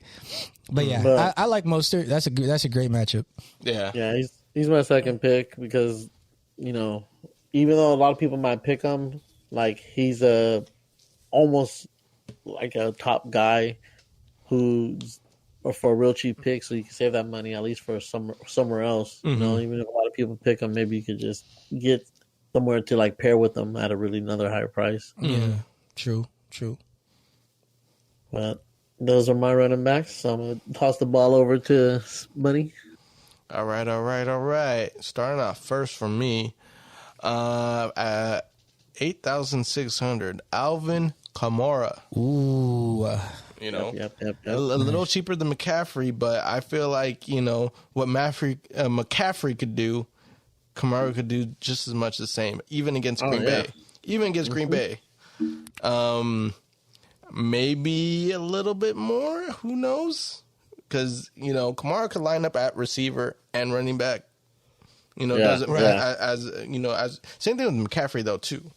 But yeah, I like Mostert. That's a great matchup. Yeah. Yeah, he's my second pick because, you know, even though a lot of people might pick him, like he's almost like a top guy who's for a real cheap pick, so you can save that money at least for somewhere else. You know, even if a lot of people pick him, maybe you could just get somewhere to like pair with them at a really another higher price. Yeah, true. But those are my running backs. So I'm gonna toss the ball over to Spuddy. All right. Starting off first for me, at 8,600, Alvin Kamara. Ooh. You know, Yep. a little cheaper than McCaffrey, but I feel like, you know, what McCaffrey could do, Kamara could do just as much the same, even against Green Bay. Even against Green Bay. Maybe a little bit more. Who knows? Because, you know, Kamara could line up at receiver and running back. You know, as same thing with McCaffrey though too.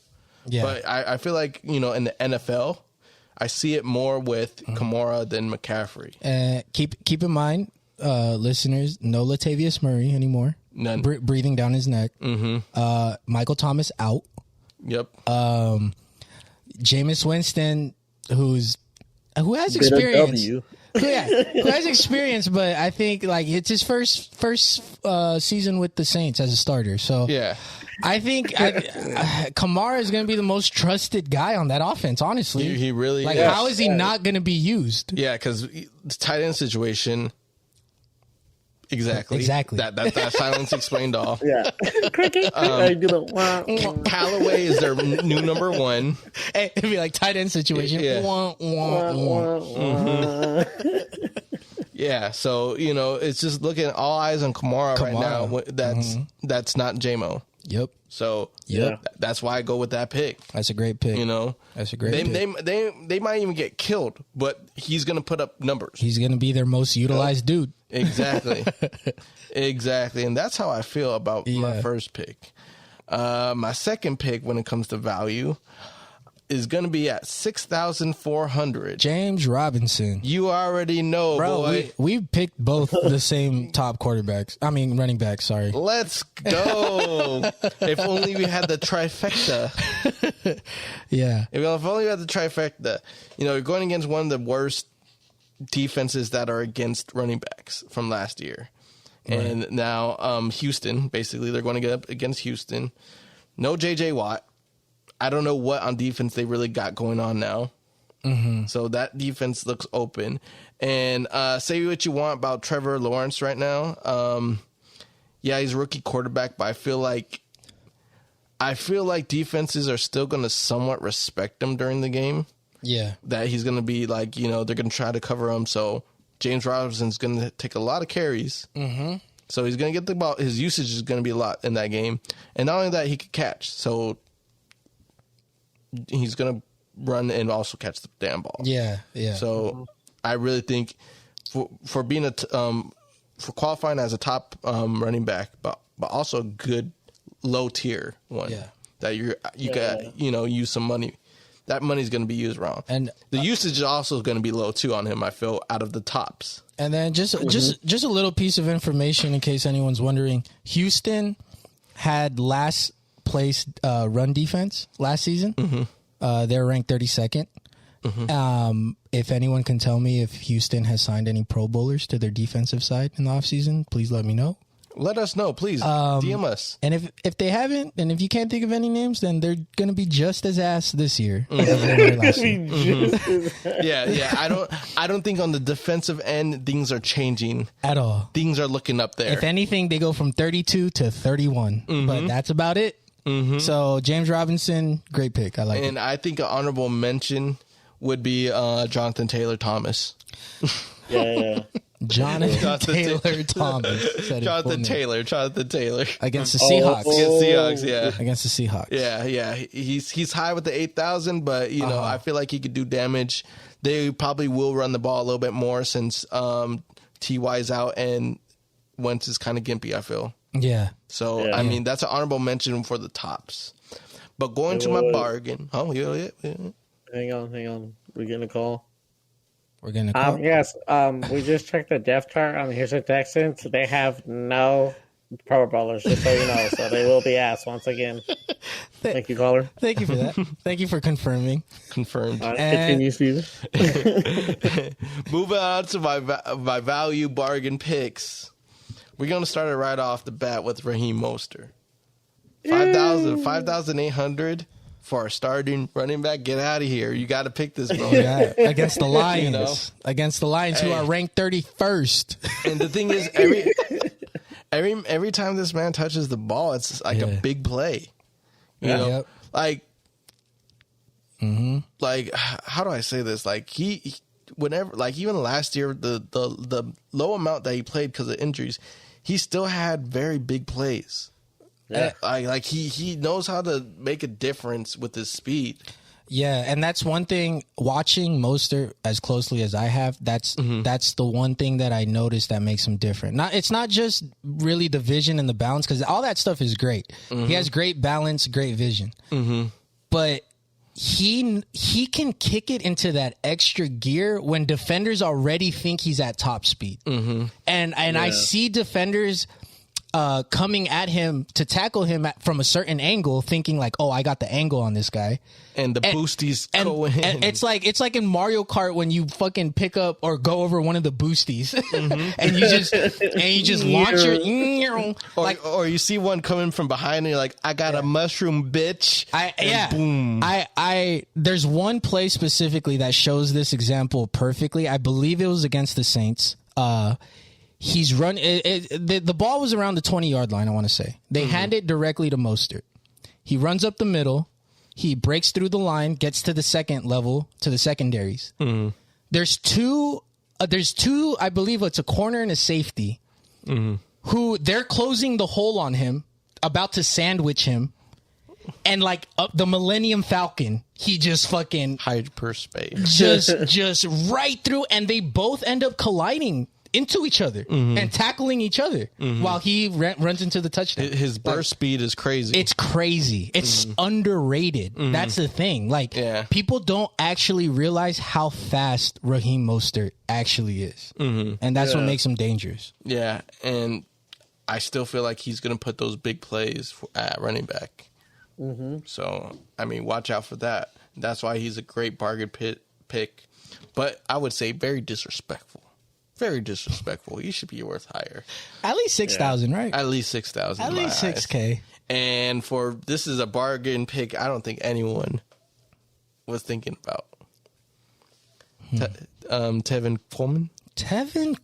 Yeah. But I feel like, you know, in the NFL, I see it more with Kamara than McCaffrey. Keep in mind, listeners, no Latavius Murray anymore. None. Breathing down his neck. Michael Thomas out. Yep. Jameis Winston, who has experience. Who has experience, but I think like it's his first season with the Saints as a starter. So yeah, I think Kamara is going to be the most trusted guy on that offense. Honestly, he really like. is. How is he not going to be used? Yeah, because the tight end situation. Exactly. That silence explained all. Yeah. Callaway is their new number one. Hey, it'd be like tight end situation. Yeah. Yeah. So it's just looking all eyes on Kamara right now. That's not JMO. Yep. So that's why I go with that pick. That's a great pick. That's a great pick. They might even get killed, but he's going to put up numbers. He's going to be their most utilized dude. Exactly. Exactly. And that's how I feel about my first pick. My second pick when it comes to value is going to be at 6,400. James Robinson. You already know, bro, boy. We picked both the same top quarterbacks. I mean, running backs, sorry. Let's go. If only we had the trifecta. Yeah. If only we had the trifecta. You're going against one of the worst defenses that are against running backs from last year. Right. And now Houston, basically, they're going to get up against Houston. No J.J. Watt. I don't know what on defense they really got going on now. So that defense looks open. And say what you want about Trevor Lawrence right now. Yeah, he's a rookie quarterback, but I feel like defenses are still going to somewhat respect him during the game. Yeah. That he's going to be like, they're going to try to cover him. So James Robinson's going to take a lot of carries. So he's going to get the ball. His usage is going to be a lot in that game. And not only that, he could catch. So he's going to run and also catch the damn ball. Yeah, yeah. So I really think for being for qualifying as a top running back, but also a good low tier one. Yeah. That you got use some money. That money's going to be used wrong, and the usage is also going to be low too on him. I feel out of the tops. And then just a little piece of information in case anyone's wondering: Houston had last place run defense last season. They're ranked 32nd. If anyone can tell me if Houston has signed any Pro Bowlers to their defensive side in the offseason, please let me know. Let us know, please. DM us. And if they haven't, and if you can't think of any names, then they're going to be just as ass this year. Yeah. I don't think on the defensive end things are changing at all. Things are looking up there. If anything, they go from 32 to 31, but that's about it. So James Robinson, great pick. I like it. And I think an honorable mention would be Jonathan Taylor Thomas. Jonathan Taylor Thomas. Jonathan Taylor against the Seahawks. Against the Seahawks. Yeah. He's high with the 8,000, but I feel like he could do damage. They probably will run the ball a little bit more since T.Y.'s out and Wentz is kind of gimpy, I feel. Yeah. So I mean that's an honorable mention for the tops. But going to my bargain. Oh yeah. Hang on. We're getting a call. Yes. We just checked the depth chart on the Houston Texans. They have no Pro Bowlers, just so you know. So they will be asked once again. Thank you, caller. Thank you for that. Thank you for confirming. Confirmed. Continue, Steven. Moving on to my value bargain picks. We're going to start it right off the bat with Raheem Mostert. 5,800 for a starting running back. Get out of here. You got to pick this, bro. Yeah, against the Lions. Against the Lions, who are ranked 31st. And the thing is, every time this man touches the ball, it's like a big play. You know? Like, how do I say this? Like, whenever, like, even last year, the low amount that he played because of injuries, he still had very big plays. Yeah. Like he knows how to make a difference with his speed. Yeah, and that's one thing, watching Mostert as closely as I have, that's the one thing that I noticed that makes him different. It's not just really the vision and the balance, because all that stuff is great. He has great balance, great vision. But he can kick it into that extra gear when defenders already think he's at top speed. Mm-hmm. And I see defenders coming at him to tackle him from a certain angle, thinking like, "Oh, I got the angle on this guy." And the boosties go in. And it's like in Mario Kart when you fucking pick up or go over one of the boosties, mm-hmm. and you just launch your or you see one coming from behind and you're like, "I got a mushroom, bitch!" Boom. There's one play specifically that shows this example perfectly. I believe it was against the Saints. He's run. The ball was around the 20-yard line, I want to say. They hand it directly to Mostert. He runs up the middle. He breaks through the line, gets to the second level, to the secondaries. Mm-hmm. There's two, I believe it's a corner and a safety, who they're closing the hole on him, about to sandwich him. And like the Millennium Falcon, he just fucking hyperspace, just right through, and they both end up colliding into each other and tackling each other while he runs into the touchdown. His burst speed is crazy. It's crazy. It's underrated. That's the thing. Like, people don't actually realize how fast Raheem Mostert actually is. And that's what makes him dangerous. Yeah, and I still feel like he's going to put those big plays at running back. So, I mean, watch out for that. That's why he's a great bargain pick. But I would say very disrespectful. Very disrespectful. He should be worth higher. At least 6,000, right? At least 6,000. At least 6K. And this is a bargain pick I don't think anyone was thinking about. Tevin Coleman. Tevin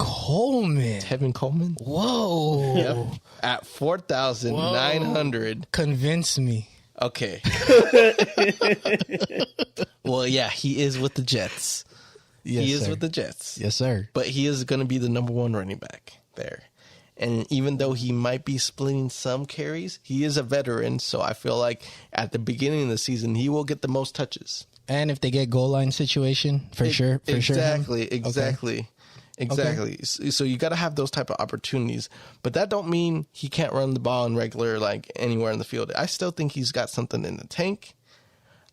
Coleman. Whoa. Yep. At 4,900. Convince me. Okay. Well, yeah, he is with the Jets. Yes, he is sir. with the Jets. Yes, sir. But he is going to be the number one running back there. And even though he might be splitting some carries, he is a veteran. So I feel like at the beginning of the season, he will get the most touches. And if they get goal line situation, for sure. Exactly. Okay. So you got to have those type of opportunities. But that don't mean he can't run the ball in regular, like anywhere in the field. I still think he's got something in the tank.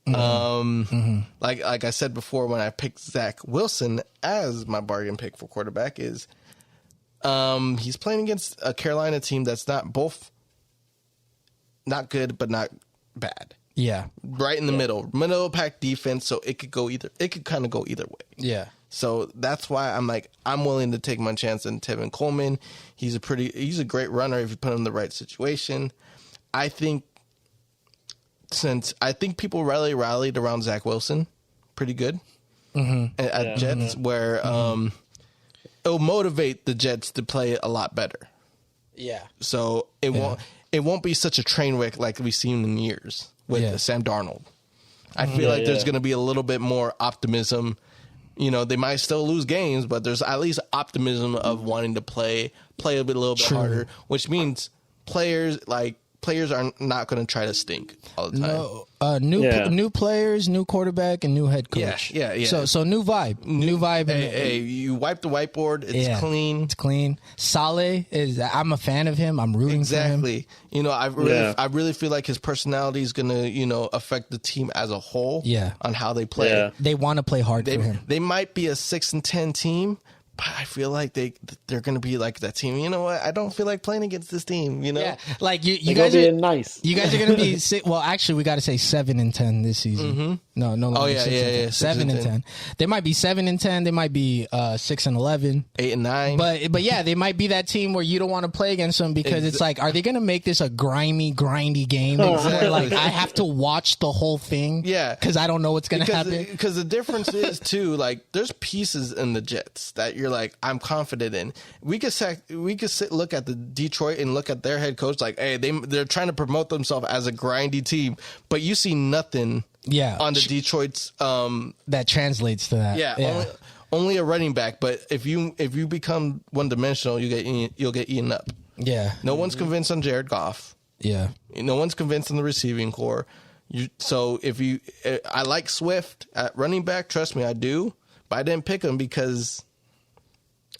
Like I said before, when I picked Zach Wilson as my bargain pick for quarterback, is he's playing against a Carolina team that's not good but not bad. Yeah, right in the middle of pack defense. So it could kind of go either way. Yeah. So that's why I'm willing to take my chance in Tevin Coleman. He's a great runner if you put him in the right situation. I think people really rallied around Zach Wilson pretty good at Jets, where it'll motivate the Jets to play a lot better. Yeah. So it won't be such a train wreck like we've seen in years with Sam Darnold. I feel like there's going to be a little bit more optimism. You know, they might still lose games, but there's at least optimism of wanting to play a little bit harder, which means players are not going to try to stink all the time. No, new players, new quarterback, and new head coach. Yeah. So new vibe. Hey, you wipe the whiteboard. It's clean. It's clean. Saleh I'm a fan of him. I'm rooting for him. Exactly. You know, I really feel like his personality is going to, affect the team as a whole. Yeah. On how they play. Yeah. They want to play hard for him. They might be a 6-10 team, but I feel like they're going to be like that team. You know what? I don't feel like playing against this team. You know, like you guys are nice. You guys are going to be well. Actually, we got to say 7-10 this season. Mm-hmm. No. Oh yeah. 7-10. They might be 7-10. They might be 6-11, 8-9. But yeah, they might be that team where you don't want to play against them because it's like, are they going to make this a grindy game? Where, like, I have to watch the whole thing. Yeah, because I don't know what's going to happen. Because the difference is too, like, there's pieces in the Jets that you're like, I'm confident in. We could look at the Detroit and look at their head coach like, hey, they're trying to promote themselves as a grindy team, but you see nothing on the Detroit's that translates to that. Yeah. Only a running back, but if you become one dimensional, you'll get eaten up. Yeah. No one's convinced on Jared Goff. Yeah. No one's convinced on the receiving core. I like Swift at running back, trust me, I do, but I didn't pick him because,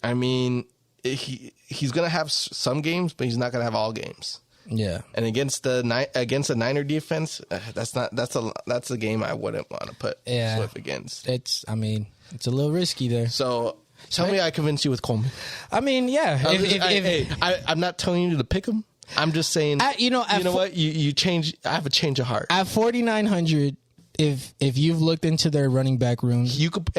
I mean, he's going to have some games, but he's not going to have all games. Yeah. And against the Niner defense, that's a game I wouldn't want to put Swift against. It's a little risky there. So tell me I convinced you with Coleman. I mean, yeah. I'm not telling you to pick him. I'm just saying, what? You change. I have a change of heart. At 4,900, if you've looked into their running back rooms, you could.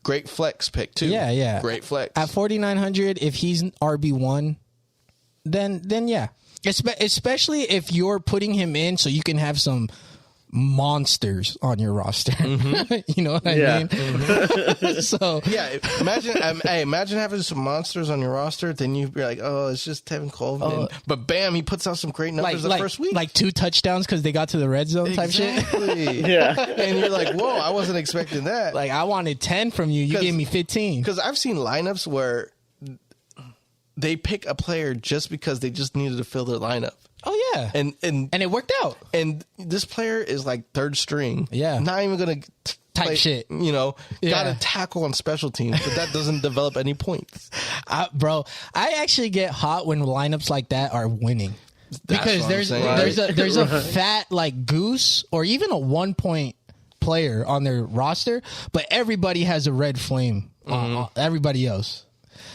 Great flex pick too. Yeah. Great flex. At 4,900, if he's RB1, then yeah. Especially if you're putting him in so you can have some monsters on your roster. You know what I mean? So yeah, imagine having some monsters on your roster. Then you'd be like, oh, it's just Tevin Coleman. But bam, he puts out some great numbers the first week, like 2 touchdowns because they got to the red zone type shit. Yeah, and you're like, whoa, I wasn't expecting that. Like I wanted 10 from you. You gave me 15. Because I've seen lineups where they pick a player just because they just needed to fill their lineup. Oh yeah, and it worked out. And this player is like third string. Yeah, not even gonna type shit. Got to tackle on special teams, but that doesn't develop any points. Bro, I actually get hot when lineups like that are winning because there's a fat like goose or even a 1 point player on their roster, but everybody has a red flame. Everybody else.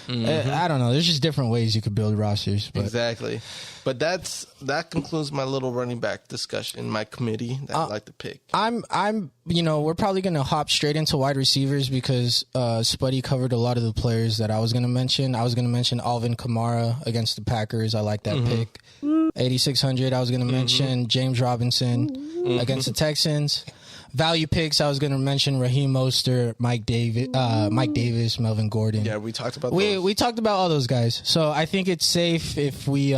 I don't know. There's just different ways you could build rosters. But. Exactly. But that concludes my little running back discussion, my committee that I'd like to pick. We're probably going to hop straight into wide receivers because Spuddy covered a lot of the players that I was going to mention. I was going to mention Alvin Kamara against the Packers. I like that pick. 8,600. I was going to mention James Robinson against the Texans. Value picks, I was going to mention Raheem Mostert, Mike Davis, Melvin Gordon. Yeah, we talked about those. We talked about all those guys. So I think it's safe if we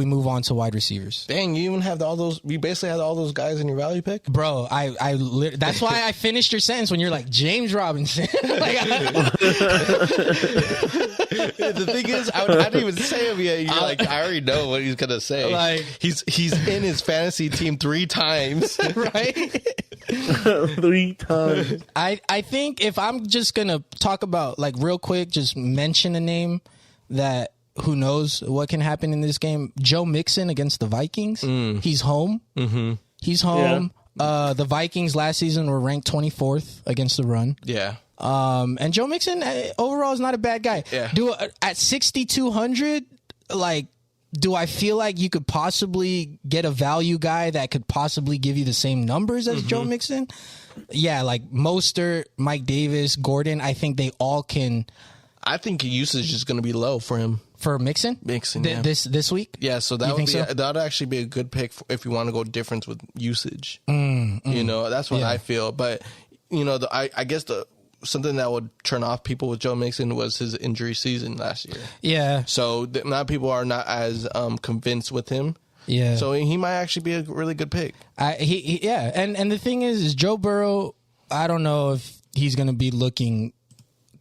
move on to wide receivers. Dang, you even have all those. You basically had all those guys in your value pick, bro. That's why I finished your sentence when you're like James Robinson. The thing is, I didn't even say him yet. You're like, I already know what he's gonna say. Like he's in his fantasy team 3 times, right? 3 times. I think if I'm just gonna talk about like real quick, just mention a name that. Who knows what can happen in this game? Joe Mixon against the Vikings. He's home. He's home. Yeah. The Vikings last season were ranked 24th against the run. Yeah. And Joe Mixon overall is not a bad guy. Yeah. At 6,200, like, do I feel like you could possibly get a value guy that could possibly give you the same numbers as Joe Mixon? Yeah, like Mostert, Mike Davis, Gordon. I think they all can. I think usage is going to be low for him. For Mixon? Yeah. This week? Yeah, so that would actually be a good pick if you want to go difference with usage. That's what I feel. But, I guess something that would turn off people with Joe Mixon was his injury season last year. Yeah. So now people are not as convinced with him. Yeah. So he might actually be a really good pick. And the thing is Joe Burrow, I don't know if he's going to be looking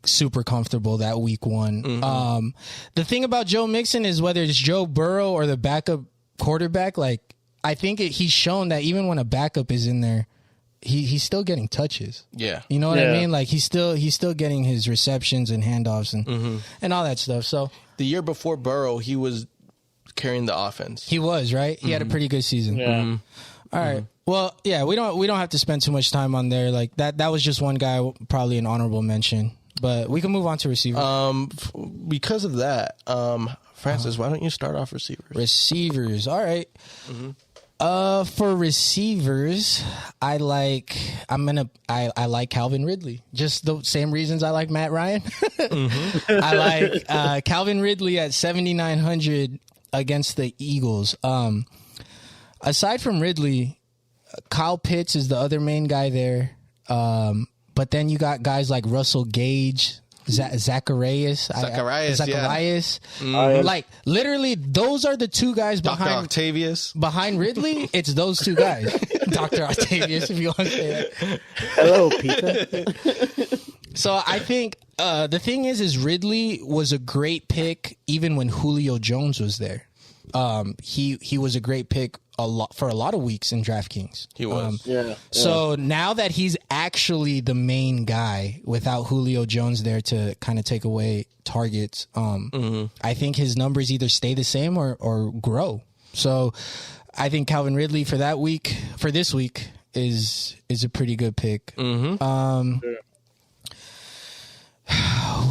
super comfortable that week 1. The thing about Joe Mixon is whether it's Joe Burrow or the backup quarterback, like I think he's shown that even when a backup is in there, he's still getting touches. Yeah. You know what I mean? Like he's still getting his receptions and handoffs and all that stuff. So the year before Burrow, he was carrying the offense. He was, right? He had a pretty good season. Yeah. All right. Well, yeah, we don't have to spend too much time on there. Like that was just one guy, probably an honorable mention. But we can move on to receivers. Because of that, Francis, why don't you start off receivers? Receivers, all right. For receivers, I like Calvin Ridley. Just the same reasons I like Matt Ryan. I like Calvin Ridley at 7,900 against the Eagles. Aside from Ridley, Kyle Pitts is the other main guy there. But then you got guys like Russell Gage, Zacharias. Yeah. Like literally, those are the 2 guys behind Octavius. Behind Ridley, it's those 2 guys. Dr. Octavius, if you want to say that. Hello, Peter. So I think the thing is Ridley was a great pick even when Julio Jones was there. He was a great pick for a lot of weeks in Draftkings. He was. So now that he's actually the main guy without Julio Jones there to kind of take away targets, I think his numbers either stay the same or grow. So I think Calvin Ridley for this week is a pretty good pick. Who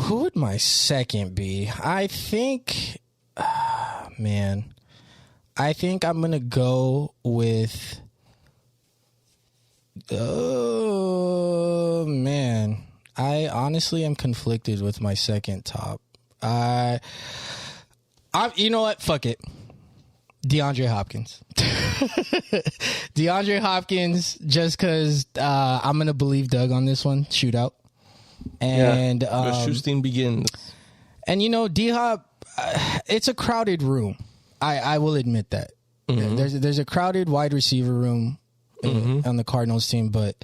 would my second be? I think, I think I'm gonna go with. Oh man, I honestly am conflicted with my second top. You know what? Fuck it. DeAndre Hopkins. DeAndre Hopkins, just because I'm going to believe Doug on this one. Shootout. And the shooting begins. And, D-Hop, it's a crowded room. I will admit that. There's a crowded wide receiver room on the Cardinals team, but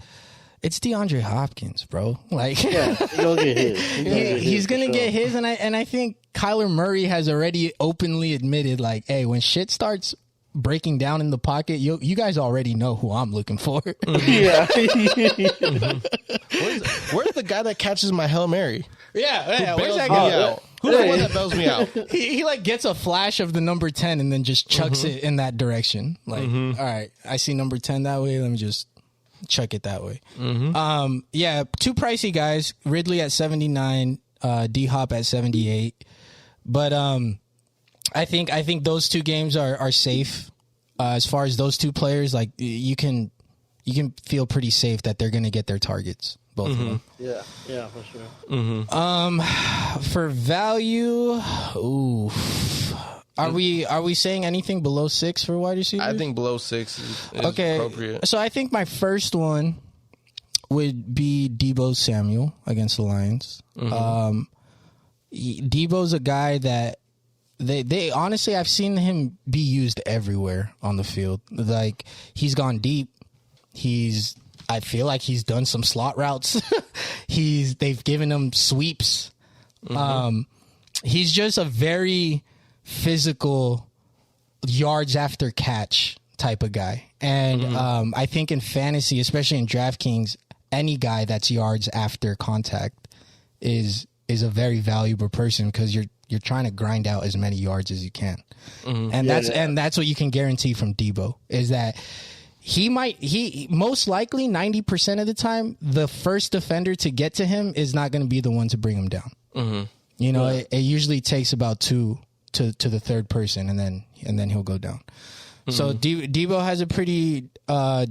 it's DeAndre Hopkins, bro. Like, he's gonna get his. He's gonna get his, and I think Kyler Murray has already openly admitted, like, hey, when shit starts breaking down in the pocket, you guys already know who I'm looking for. Yeah. Where's the guy that catches my Hail Mary? Yeah, where's that guy out? Who's the one that bails me out? He like gets a flash of the number 10 and then just chucks it in that direction. Like, all right, I see number 10 that way. Let me just chuck it that way. Yeah, two pricey guys. Ridley at 79, D-Hop at 78. But I think those two games are safe. As far as those two players, like you can feel pretty safe that they're going to get their targets, both of them. Yeah, for sure. For value, are we saying anything below 6 for wide receivers? I think below 6 is appropriate. So I think my first one would be Deebo Samuel against the Lions. Deebo's a guy that they honestly, I've seen him be used everywhere on the field. Like, he's gone deep. I feel like he's done some slot routes. They've given him sweeps. He's just a very physical yards after catch type of guy. And I think in fantasy, especially in Draftkings, any guy that's yards after contact is a very valuable person, because you're trying to grind out as many yards as you can. And that's what you can guarantee from Deebo, is that he most likely 90% of the time, the first defender to get to him is not going to be the one to bring him down. It usually takes about 2 to the third person, and then he'll go down. So Deebo has a pretty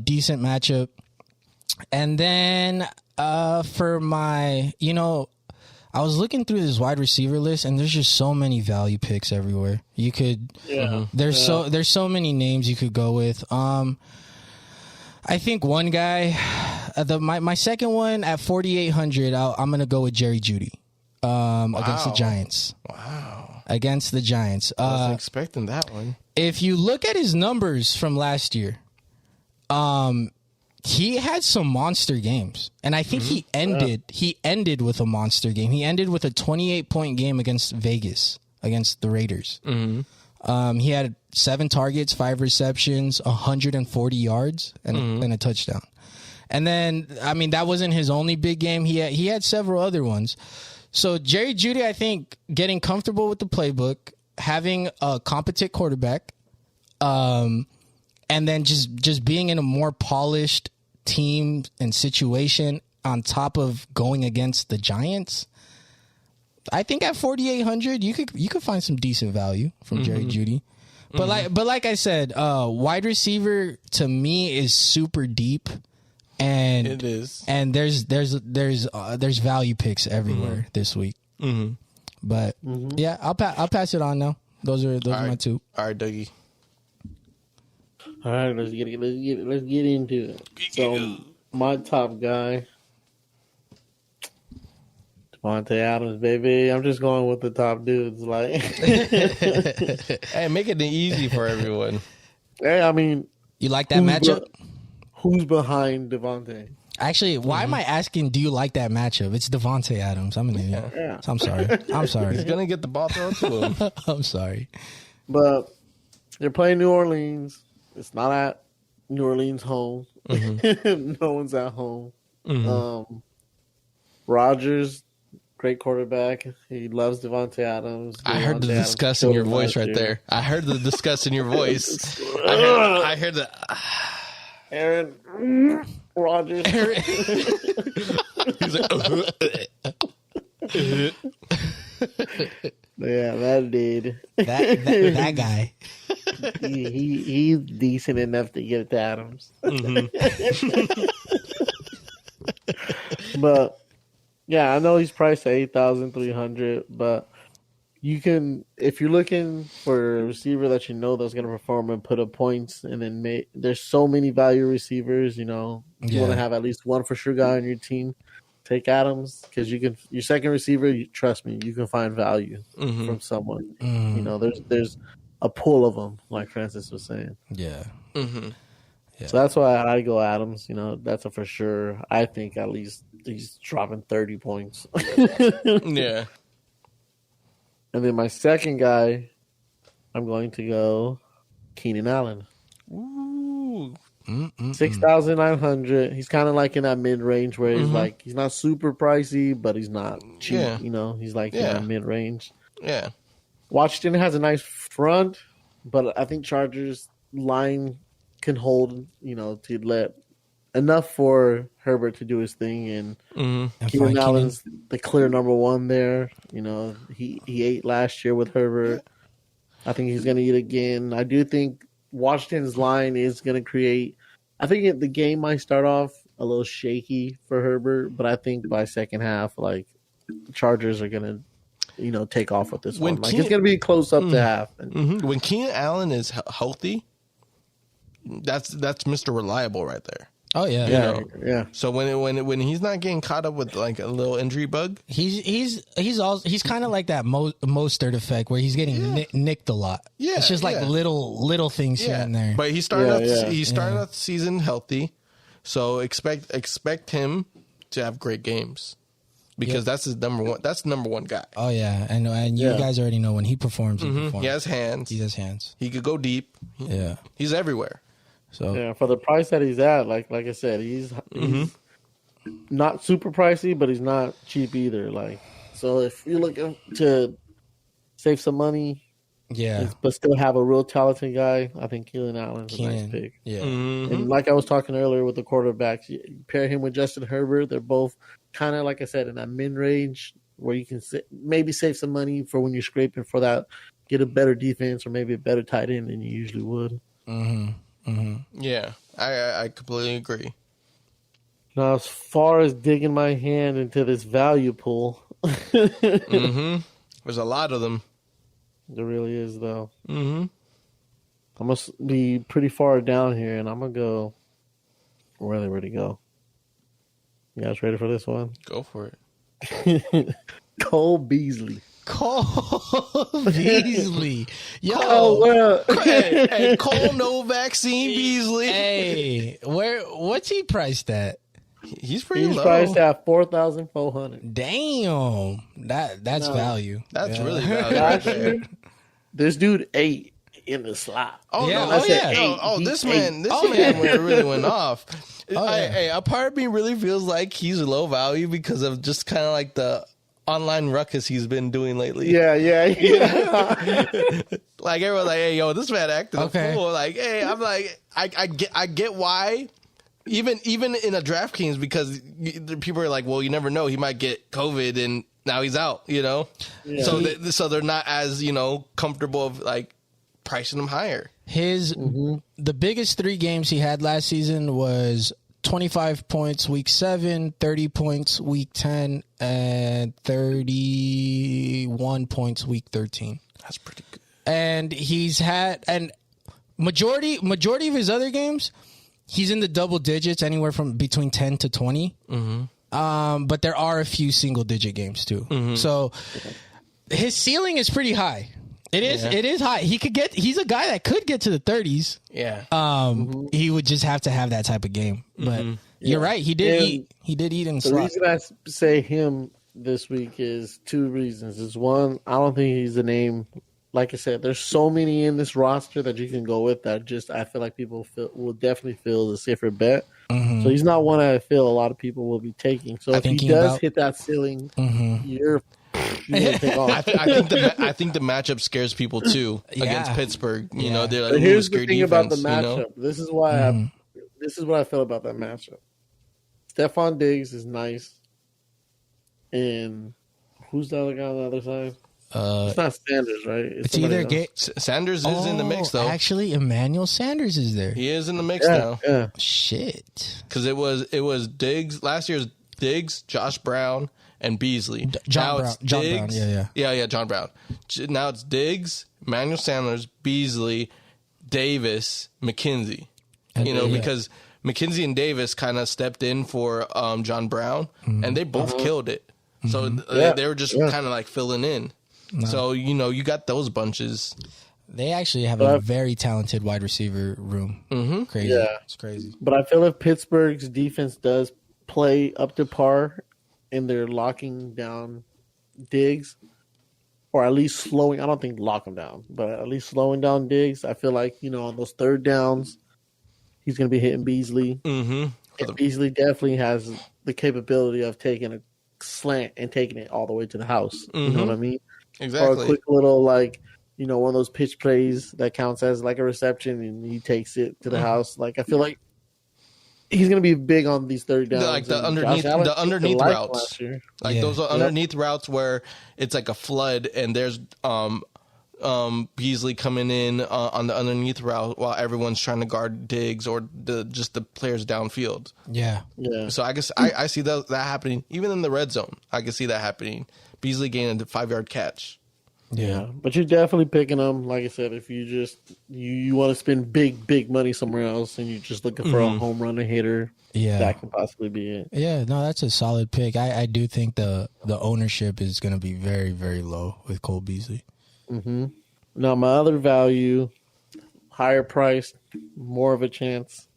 decent matchup. And then for my, I was looking through this wide receiver list, and there's just so many value picks everywhere. You could, there's so many names you could go with. I think one guy, my second one at 4,800, I'm gonna go with Jerry Jeudy, against the Giants. Wow, against the Giants. I wasn't expecting that one. If you look at his numbers from last year, he had some monster games, and I think he ended with a monster game. He ended with a 28-point game against Vegas, against the Raiders. He had 7 targets, 5 receptions, 140 yards, and a touchdown. And then, I mean, that wasn't his only big game. He had several other ones. So Jerry Jeudy, I think, getting comfortable with the playbook, having a competent quarterback, and then just being in a more polished team and situation on top of going against the Giants, I think at 4,800 you could find some decent value from Jerry Jeudy. But like I said, wide receiver to me is super deep, and it is. And there's value picks everywhere this week. But yeah, I'll pass it on now. Those are my two. All right, Dougie. All right, let's get into it. So my top guy, Devontae Adams, baby. I'm just going with the top dudes. Like, hey, make it easy for everyone. Hey, I mean, you like that matchup? Who's behind Devontae? Actually, why am I asking? Do you like that matchup? It's Devontae Adams. I'm an idiot. Yeah. So I'm sorry. He's gonna get the ball thrown to him. I'm sorry, but they're playing New Orleans. It's not at New Orleans home. No one's at home. Rodgers Great quarterback. He loves Devontae Adams. I heard the Devontae disgust Adams in your killed him voice last right year. there. I heard the disgust in your voice. I heard the. Aaron Rodgers. He's like, Yeah, that dude. That guy. He's decent enough to get it to Adams. But yeah, I know he's priced at 8,300, but you can, if you're looking for a receiver that you know that's going to perform and put up points, and then there's so many value receivers. You know, you want to have at least one for sure guy on your team. Take Adams, because you can. Your second receiver, trust me, you can find value from someone. You know, there's a pool of them, like Francis was saying. Yeah. Yeah. So that's why I go Adams. You know, that's a for sure. I think at least he's dropping 30 points. yeah. And then my second guy, I'm going to go Keenan Allen. Ooh. 6,900. He's kind of like in that mid range where he's like, he's not super pricey, but he's not cheap. Yeah. You know, he's like in that mid range. Yeah. Washington has a nice front, but I think Chargers line can hold, you know, to let enough for Herbert to do his thing. And Keenan Allen's the clear number one there. You know, he ate last year with Herbert. I think he's going to eat again. I do think Washington's line is going to create. I think the game might start off a little shaky for Herbert, but I think by second half, like, the Chargers are going to, you know, take off with this one. Like, it's going to be close up to half. When Keenan Allen is healthy, that's Mr. Reliable right there. Oh yeah, You know? Yeah. So when he's not getting caught up with like a little injury bug, he's kind of like that Mostert effect where he's getting nicked a lot. Yeah, it's just like little things here and there. But he started out the season healthy, so expect him to have great games because that's his number one. That's the number one guy. Oh yeah, and you guys already know when he performs, he performs. He has hands. He has hands. He could go deep. He's everywhere. So yeah, for the price that he's at, like I said, he's not super pricey, but he's not cheap either. Like, so if you're looking to save some money, but still have a real talented guy, I think Keenan Allen's a nice pick. Yeah, and like I was talking earlier with the quarterbacks, you pair him with Justin Herbert. They're both kind of, like I said, in that mid range where you can maybe save some money for when you're scraping for that, get a better defense or maybe a better tight end than you usually would. Yeah, I completely agree. Now, as far as digging my hand into this value pool, There's a lot of them. There really is, though. I must be pretty far down here, and I'm gonna go. Where are they ready to go? You guys ready for this one? Go for it. Cole Beasley. Cole Beasley. Yo. Hey, Cole, no vaccine, Beasley. Hey, what's he priced at? He's pretty low. He's priced at 4,400. Damn, that's value. That's really value. Right there. This dude ate in the slot. Oh Yeah. no! Oh, yeah. This man really went off. A part of me really feels like he's low value because of just kind of like the online ruckus he's been doing lately. Yeah. Like everyone's like, "Hey, yo, this man acting a fool." Like, hey, I'm like, I get why. Even in a DraftKings, because people are like, well, you never know, he might get COVID and now he's out. You know, so they're not as comfortable of like pricing him higher. The biggest 3 games he had last season was 25 points week 7, 30 points week 10, and 31 points week 13. That's pretty good. And he's had majority of his other games, he's in the double digits, anywhere from between 10 to 20. But there are a few single digit games too. So his ceiling is pretty high. It is high. He's a guy that could get to the 30s. Yeah. He would just have to have that type of game. But you're right. He did eat in the slot. The reason I say him this week is 2 reasons. Is one, I don't think he's a name like I said, there's so many in this roster that you can go with that. Just I feel like people will definitely feel the safer bet. Mm-hmm. So he's not one I feel a lot of people will be taking. So if he does hit that ceiling, you're gonna take off. I think the matchup scares people too against Pittsburgh. You know, they're like, but here's the thing defense, about the matchup. This is why this is what I feel about that matchup. Stephon Diggs is nice, and who's the other guy on the other side? It's not Sanders, right? It's either Sanders is in the mix though. Actually, Emmanuel Sanders is there. He is in the mix now. Yeah. Shit. Because it was Diggs last year's Diggs, Josh Brown, and Beasley. John Brown. John Brown. Now it's Diggs, Emmanuel Sanders, Beasley, Davis, McKenzie. Because McKenzie and Davis kind of stepped in for John Brown, and they both killed it. So they were just kind of like filling in. No. So, you got those bunches. They actually have a very talented wide receiver room. Mm-hmm. Crazy. Yeah. It's crazy. But I feel if Pittsburgh's defense does play up to par and they're locking down Diggs, or at least slowing, I don't think lock him down, but at least slowing down Diggs, I feel like, on those third downs, he's going to be hitting Beasley. Mm-hmm. And Beasley definitely has the capability of taking a slant and taking it all the way to the house. Mm-hmm. You know what I mean? Exactly. Or a quick little, one of those pitch plays that counts as like a reception and he takes it to the house. Like, I feel like he's going to be big on these third downs. Like the underneath routes. Like those are underneath routes where it's like a flood and there's Beasley coming in on the underneath route while everyone's trying to guard Diggs or just the players downfield. Yeah. So I guess I see that happening. Even in the red zone, I can see that happening. Beasley gaining a 5-yard catch. Yeah, but you're definitely picking them. Like I said, if you just you want to spend big money somewhere else and you're just looking for a home run hitter, that can possibly be it. Yeah, no, that's a solid pick. I do think the ownership is going to be very, very low with Cole Beasley. Mm-hmm. Now, my other value, higher price, more of a chance.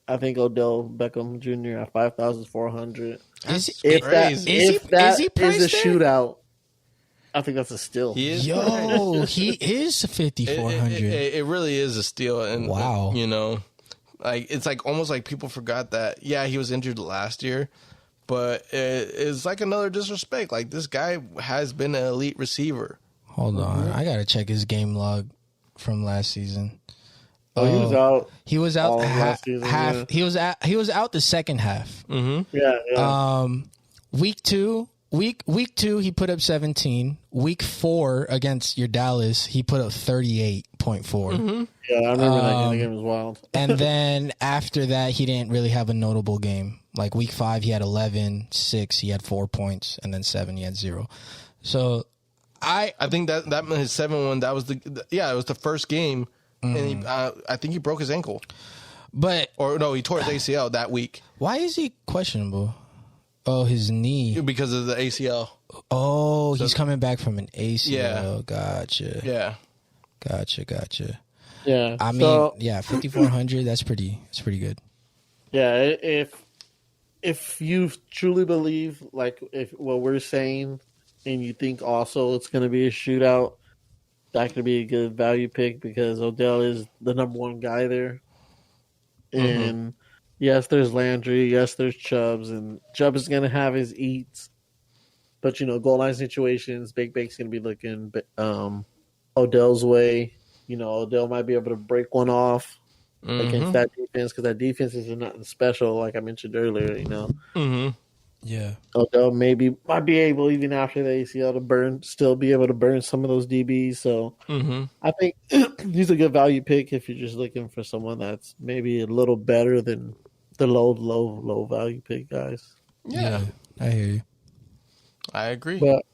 I think Odell Beckham Jr. at 5,400. If that is a shootout, I think that's a steal. He is 5,400. It really is a steal, and wow, it's like almost like people forgot that. Yeah, he was injured last year, but it's like another disrespect. Like this guy has been an elite receiver. Hold on, I gotta check his game log from last season. Oh, he was out. He was out half. Yeah. He was out the second half. Mm-hmm. Yeah. Week two, he put up 17. Week 4 against your Dallas, he put up 38.4. Mm-hmm. Yeah, I remember that game was wild. And then after that, he didn't really have a notable game. Like week 5, he had 11. 6, he had 4 points, and then 7, he had 0. So I think that his 7-1. That was it was the first game. And I think he broke his ankle. He tore his ACL that week. Why is he questionable? Oh, his knee. Because of the ACL. Oh, he's coming back from an ACL. Yeah. Gotcha. Yeah. Gotcha. Yeah. I mean, 5,400, that's pretty good. Yeah, if you truly believe if what we're saying and you think also it's going to be a shootout, that could be a good value pick because Odell is the number one guy there. And yes, there's Landry. Yes, there's Chubbs. And Chubb is going to have his eats. But, goal line situations, Big Bake's going to be looking Odell's way. Odell might be able to break one off against that defense because that defense is nothing special, like I mentioned earlier, Mm-hmm. Yeah. Odell might be able, even after the ACL, still be able to burn some of those DBs. So I think he's a good value pick if you're just looking for someone that's maybe a little better than the low value pick guys. Yeah, I hear you. I agree. But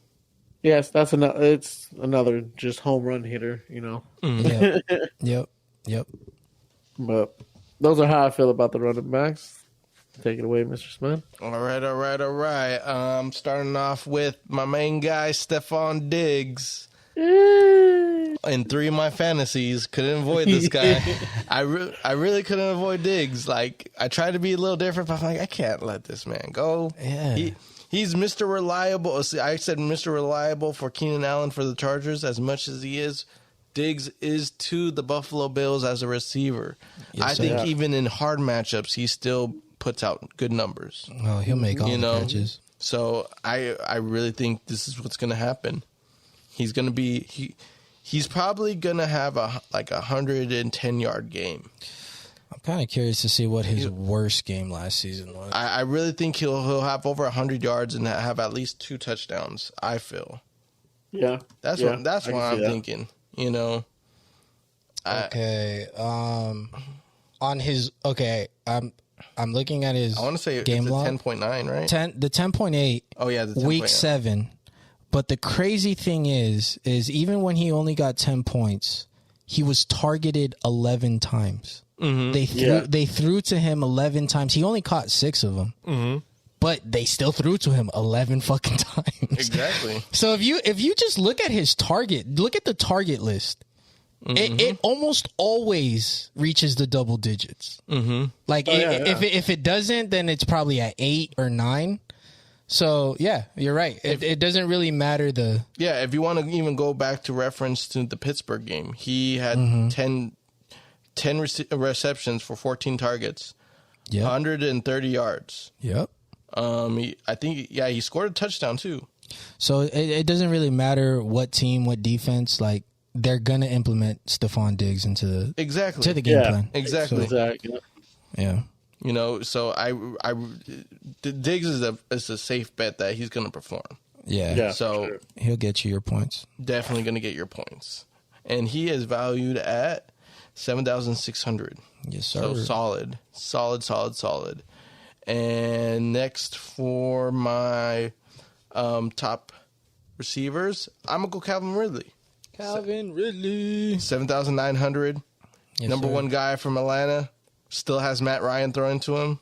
yes, it's another just home run hitter, Yep. But those are how I feel about the running backs. Take it away, Mr. Smith. All right. Starting off with my main guy, Stephon Diggs. In 3 of my fantasies, couldn't avoid this guy. I really couldn't avoid Diggs. Like, I tried to be a little different, but I'm like, I can't let this man go. Yeah. He's Mr. Reliable. See, I said Mr. Reliable for Keenan Allen for the Chargers as much as he is. Diggs is to the Buffalo Bills as a receiver. Yes, I think even in hard matchups, he still puts out good numbers. Oh, he'll make all the catches. So I really think this is what's going to happen. He's going to be he's probably going to have a 110-yard game. I'm kind of curious to see what his worst game last season was. I really think he'll have over 100 yards and have at least 2 touchdowns. I feel. Yeah, that's what I'm thinking. You know. Okay. On his I'm looking at his. I want to say game it's log. 10.9, right? The 10.8. Oh yeah, the 10.8. Week 7. But the crazy thing is even when he only got 10 points, he was targeted 11 times. Mm-hmm. They threw to him 11 times. He only caught 6 of them. Mm-hmm. But they still threw to him 11 fucking times. Exactly. So if you just look at his target, look at the target list. Mm-hmm. It almost always reaches the double digits. Mm-hmm. Like if it doesn't, then it's probably at 8 or 9. So yeah, you're right. It doesn't really matter if you want to even go back to reference to the Pittsburgh game, he had 10 receptions for 14 targets, 130 yards. Yep. He scored a touchdown too. So it doesn't really matter what team, what defense, like they're gonna implement Stephon Diggs into the game plan. Exactly. Yeah. You know, so Diggs is a safe bet that he's gonna perform. Yeah. So he'll get you your points. Definitely gonna get your points, and he is valued at 7,600. Yes, sir. So solid. And next for my top receivers, I'm gonna go Calvin Ridley. 7,900. Yes, Number sir. 1 guy from Atlanta. Still has Matt Ryan throwing to him.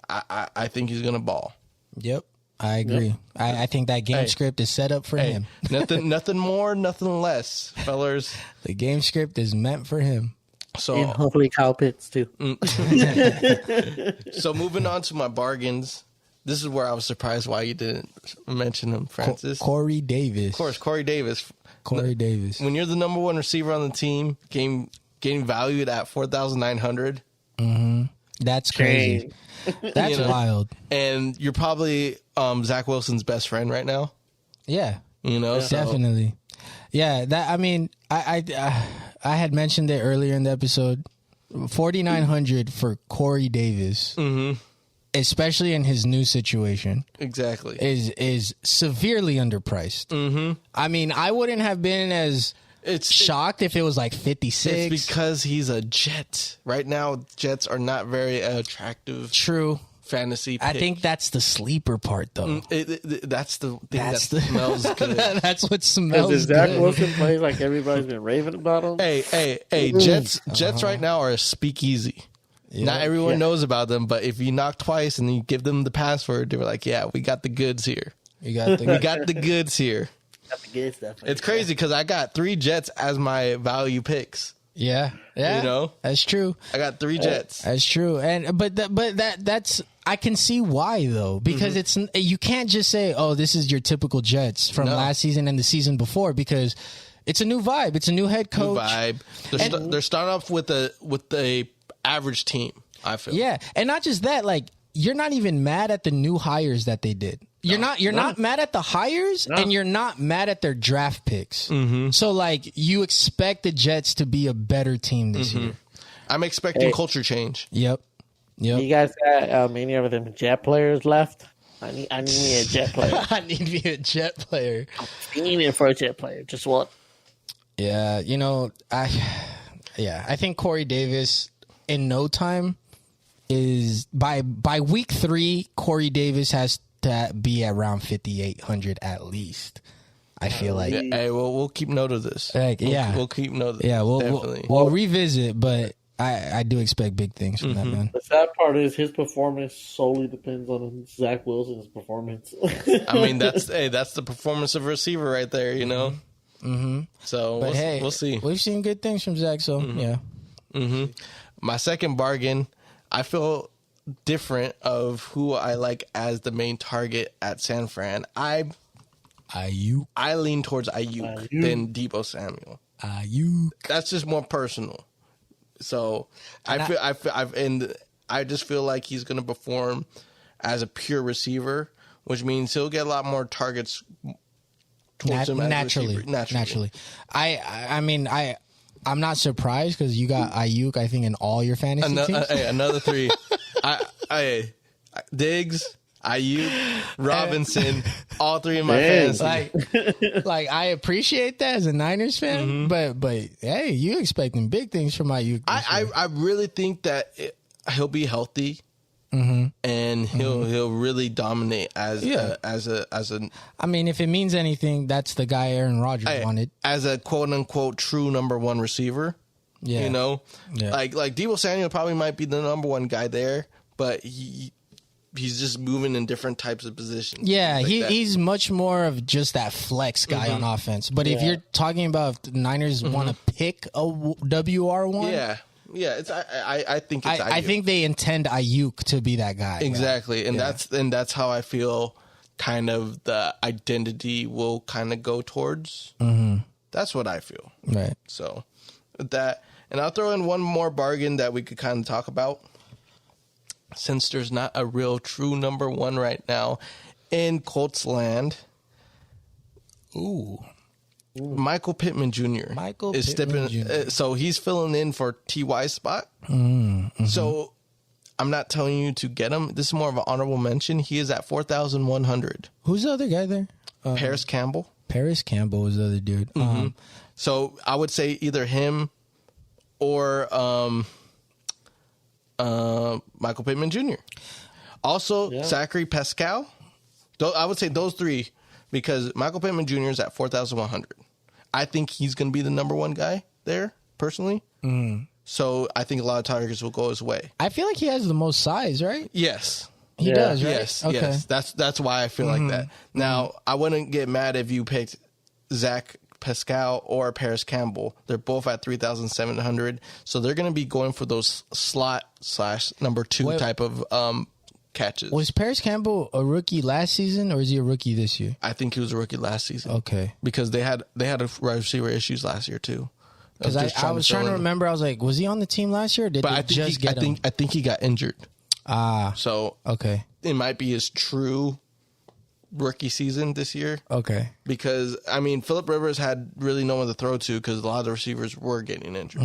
I think he's gonna ball. Yep, I agree. Yep. I think that game script is set up for him. Nothing more, nothing less, fellas. The game script is meant for him. So and hopefully Kyle Pitts too. So moving on to my bargains. This is where I was surprised why you didn't mention him, Francis. Corey Davis. Of course, Corey Davis. Corey Davis. When you're the number 1 receiver on the team, getting valued at 4,900. Mm-hmm. That's crazy. That's wild. And you're probably Zach Wilson's best friend right now. Yeah. You know, definitely. Yeah. That. I mean, I had mentioned it earlier in the episode. 4,900 for Corey Davis, especially in his new situation. Exactly. Is severely underpriced. Mm-hmm. I mean, I wouldn't have been as shocked if it was like 56. It's because he's a Jet. Right now, Jets are not very attractive. True. Fantasy pick. I think that's the sleeper part, though. That's the thing that smells good. That's what smells good. Zach Wilson plays like everybody's been raving about him. Hey, Jets right now are a speakeasy. Yeah. Not everyone knows about them, but if you knock twice and you give them the password, they were like, yeah, we got the goods here. We got the goods here. Got the good stuff. It's crazy because I got 3 Jets as my value picks. Yeah, you know, that's true. I got 3 Jets. That's true, but that's I can see why though, because it's you can't just say, oh, this is your typical Jets from last season and the season before, because it's a new vibe, it's a new head coach. New vibe. They're starting off with a average team. I feel. Yeah, and not just that, like you're not even mad at the new hires that they did. You're not mad at the hires, and you're not mad at their draft picks. Mm-hmm. So, like, you expect the Jets to be a better team this year. I'm expecting culture change. Yep. You guys got any of them Jet players left? I need me a Jet player. I need me a Jet player. I'm fiending for a Jet player. Just what? Yeah, you know, I think Corey Davis in no time is by week 3. Corey Davis has to be around 5,800 at least. I feel like. Yeah, hey, we'll keep note of this. We'll keep note of this. Yeah, we'll revisit, but I do expect big things from that man. The sad part is his performance solely depends on Zach Wilson's performance. I mean, that's the performance of a receiver right there, you know. Mm-hmm. So we'll see. We've seen good things from Zach, so yeah. Mm-hmm. My second bargain, I feel different of who I like as the main target at San Fran. I lean towards Ayuk than Deebo Samuel. That's just more personal. So I just feel like he's going to perform as a pure receiver, which means he'll get a lot more targets towards him naturally. I'm not surprised because you got Ayuk, I think, in all your fantasy teams. Another three. Diggs, Ayuk, Robinson, all three in my fantasy. Like I appreciate that as a Niners fan, but hey, you expecting big things from Ayuk. I really think that he'll be healthy. And he'll really dominate as a. I mean, if it means anything, that's the guy Aaron Rodgers wanted as a quote unquote true number one receiver. Yeah, like Deebo Samuel probably might be the number one guy there, but he's just moving in different types of positions. Yeah, he's much more of just that flex guy on offense. But if you're talking about if the Niners want to pick a WR1, yeah, I think it's Ayuk. I think they intend Ayuk to be that guy. Exactly, right? And that's how I feel. Kind of the identity will kind of go towards. That's what I feel. Right. So with that, and I'll throw in one more bargain that we could kind of talk about. Since there's not a real true number one right now in Colts land. Michael Pittman Jr. So he's filling in for T.Y.'s spot. So I'm not telling you to get him. This is more of an honorable mention. He is at 4,100. Who's the other guy there? Paris Campbell. Paris Campbell was the other dude. So I would say either him or Michael Pittman Jr. Also, Zachary Pascal. I would say those three. Because Michael Pittman Jr. is at 4,100. I think he's going to be the number one guy there, personally. So I think a lot of targets will go his way. I feel like he has the most size, right? Yes. He does, right? Yes, yes. That's why I feel like that. Now, I wouldn't get mad if you picked Zach Pascal or Paris Campbell. They're both at 3,700. So they're going to be going for those slot / number two type of catches. Was Paris Campbell a rookie last season, or is he a rookie this year? I think he was a rookie last season. Okay, because they had a wide receiver issues last year too. Because I was trying to remember. I was like, was he on the team last year? Or did they just get him? I think he got injured. So okay, it might be his true rookie season this year. Okay, because I mean, Phillip Rivers had really no one to throw to because a lot of the receivers were getting injured.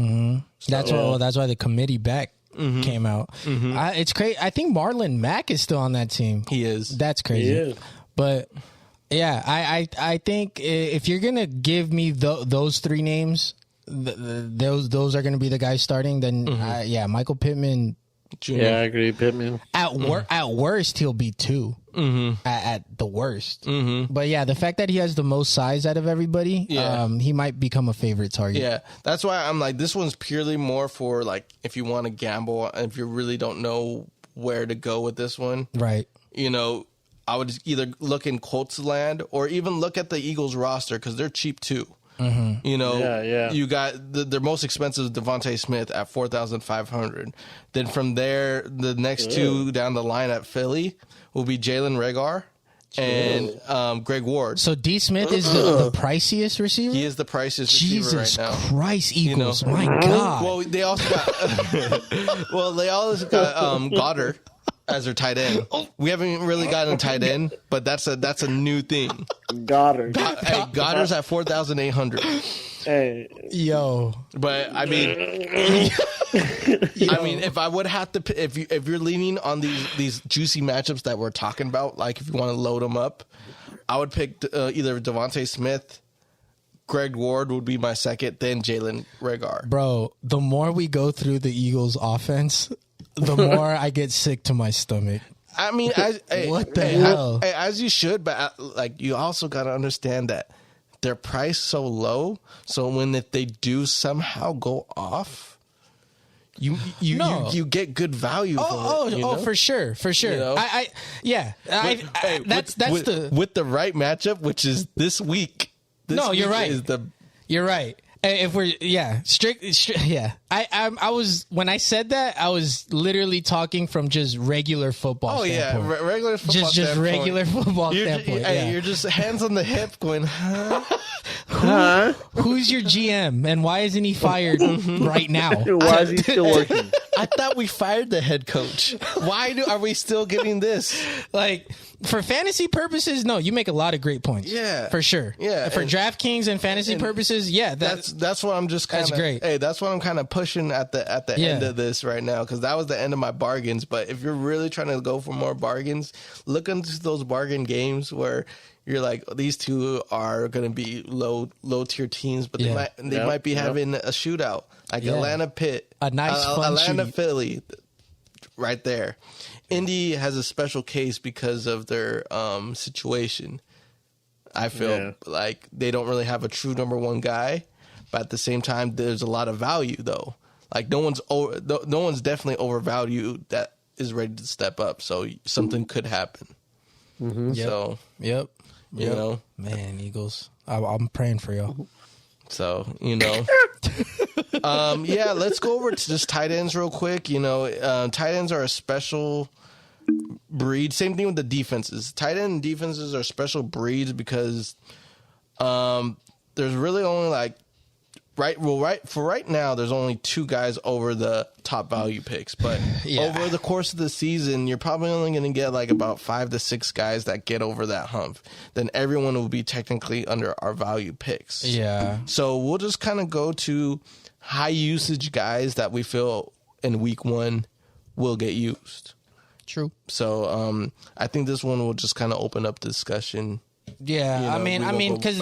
So, that's why the committee back came out. It's crazy. I think Marlon Mack is still on that team. He is. That's crazy. He is. But yeah, I think if you're gonna give me those three names, those are gonna be the guys starting. Then Michael Pittman Jr. Yeah, I agree. Pittman at worst he'll be 2. At the worst. But yeah, the fact that he has the most size out of everybody, he might become a favorite target. Yeah, that's why I'm like, this one's purely more for like if you want to gamble, if you really don't know where to go with this one, right? I would either look in Colts land or even look at the Eagles roster because they're cheap too. You got their most expensive is Devontae Smith at 4,500. Then from there, the next two down the line at Philly will be Jalen Reagor and Greg Ward. So D. Smith is the priciest receiver? He is the priciest receiver right now. Jesus Christ, Eagles. My God. Well, they also got Goddard as their tight end. We haven't really gotten a tight end, but that's a new thing. Goddard. Goddard's at 4,800. Hey, yo. But I mean, if I would have to, if you're leaning on these juicy matchups that we're talking about, like if you want to load them up, I would pick either Devontae Smith, Greg Ward would be my second, then Jalen Reagor. Bro, the more we go through the Eagles offense, the more I get sick to my stomach. I mean, what the hell? As you should, but like you also got to understand that they're priced so low. So if they do somehow go off, you get good value. For sure. With the right matchup, which is this week. You're right. You're right. If we're strict, yeah. I was when I said that I was literally talking from just regular football. Standpoint. Regular football. Just regular football standpoint. You're just hands on the hip, going, Who's your GM and why isn't he fired right now? Why is he still working? I thought we fired the head coach. Why are we still getting this? Like, for fantasy purposes, no, you make a lot of great points. Yeah. For sure. Yeah. For DraftKings and fantasy purposes, that's what I'm just kind of. That's great. Hey, that's what I'm kind of pushing at the end of this right now, because that was the end of my bargains. But if you're really trying to go for more bargains, look into those bargain games where you're like, these two are going to be low tier teams, but they might be having a shootout, like Atlanta Pitt, a nice fun Atlanta shootout. Philly, right there. Indy has a special case because of their situation. I feel like they don't really have a true number one guy, but at the same time, there's a lot of value though. Like no one's definitely overvalued that is ready to step up. So something could happen. Mm-hmm. So you know, man, Eagles. I'm praying for y'all. So let's go over to just tight ends real quick. Tight ends are a special breed. Same thing with the defenses. Tight end defenses are special breeds because there's really only right now there's only two guys over the top value picks, but over the course of the season you're probably only going to get like about 5 to 6 guys that get over that hump. Then everyone will be technically under our value picks. So we'll just kind of go to high usage guys that we feel in week 1 will get used. True. So I think this one will just kind of open up the discussion. Yeah, I mean, because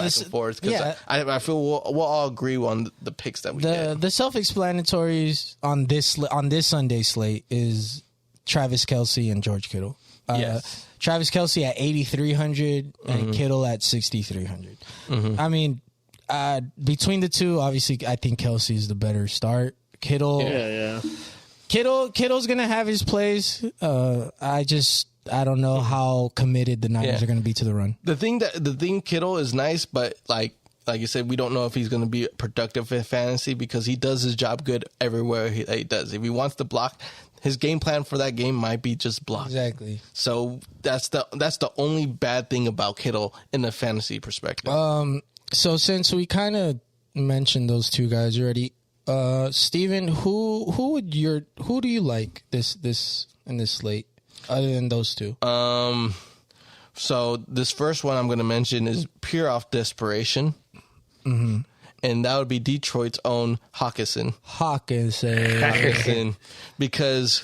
I feel we'll all agree on the picks that we get. The self-explanatories on this Sunday slate is Travis Kelce and George Kittle. Yes. Travis Kelce at 8,300 and Kittle at 6,300. I mean, between the two, obviously, I think Kelce is the better start. Kittle, Kittle's gonna have his plays. I don't know how committed the Niners are going to be to the run. The thing Kittle is nice, but like you said, we don't know if he's going to be productive in fantasy because he does his job good everywhere he does. If he wants to block, his game plan for that game might be just block. Exactly. So that's the only bad thing about Kittle in the fantasy perspective. So since we kind of mentioned those two guys already, Steven, who do you like this in this slate? Other than those two. So this first one I'm going to mention is pure off desperation. Mm-hmm. And that would be Detroit's own Hawkinson. Because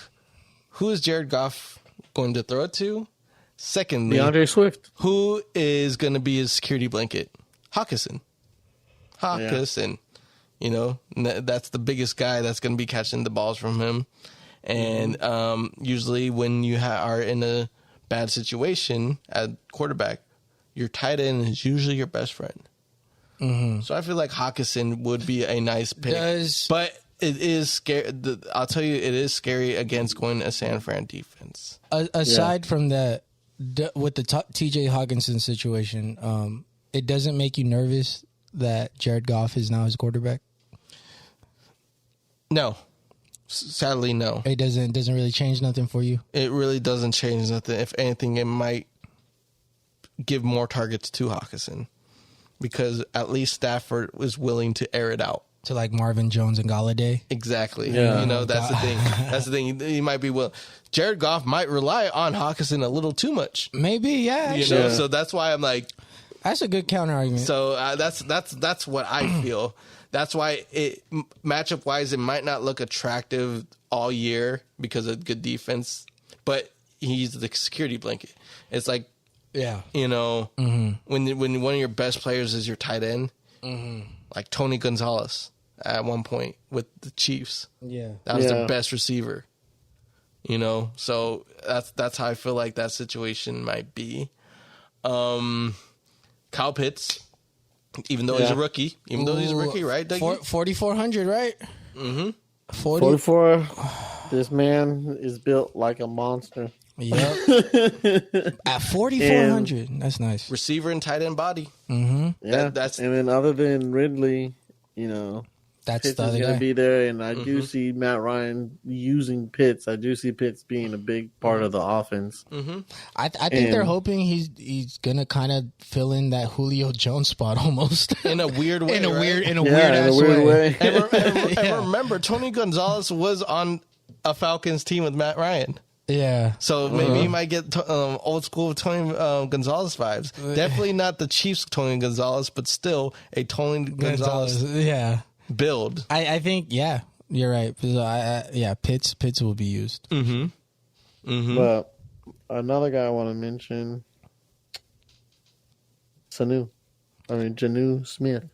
who is Jared Goff going to throw it to? Secondly, DeAndre Swift. Who is going to be his security blanket? Hawkinson. Yeah. That's the biggest guy that's going to be catching the balls from him. And usually when you are in a bad situation at quarterback, your tight end is usually your best friend. Mm-hmm. So I feel like Hawkinson would be a nice pick. But it is scary. I'll tell you, it is scary against going a San Fran defense. Aside from that, with the TJ Hawkinson situation, it doesn't make you nervous that Jared Goff is now his quarterback? No. Sadly, no. It doesn't really change nothing for you? It really doesn't change nothing. If anything, it might give more targets to Hawkinson because at least Stafford was willing to air it out. To like Marvin Jones and Galladay? Exactly. Yeah. That's the thing. That's the thing. He might be Jared Goff might rely on Hawkinson a little too much. Maybe, yeah. So that's why I'm like... That's a good counter argument. So that's what I feel. That's why matchup wise, it might not look attractive all year because of good defense, but he's the security blanket. It's like, when one of your best players is your tight end, like Tony Gonzalez at one point with the Chiefs. Yeah, that was their best receiver. So that's how I feel like that situation might be. Kyle Pitts. Even though he's a rookie. Right, Dougie? 4,400, right? Mm-hmm. 44. This man is built like a monster. Yep. At 4,400. That's nice. Receiver and tight end body. Mm-hmm. And then other than Ridley, That's Pitts the is other going guy. to be there, and I do see Matt Ryan using Pitts. I do see Pitts being a big part of the offense. I think they're hoping he's gonna kind of fill in that Julio Jones spot almost in a weird way. in a weird way. And remember, Tony Gonzalez was on a Falcons team with Matt Ryan. Yeah. So maybe he might get old school Tony Gonzalez vibes. Definitely not the Chiefs Tony Gonzalez, but still a Tony Gonzalez build. I think, yeah, you're right. Pitts will be used. But another guy I want to mention, Jonnu Smith.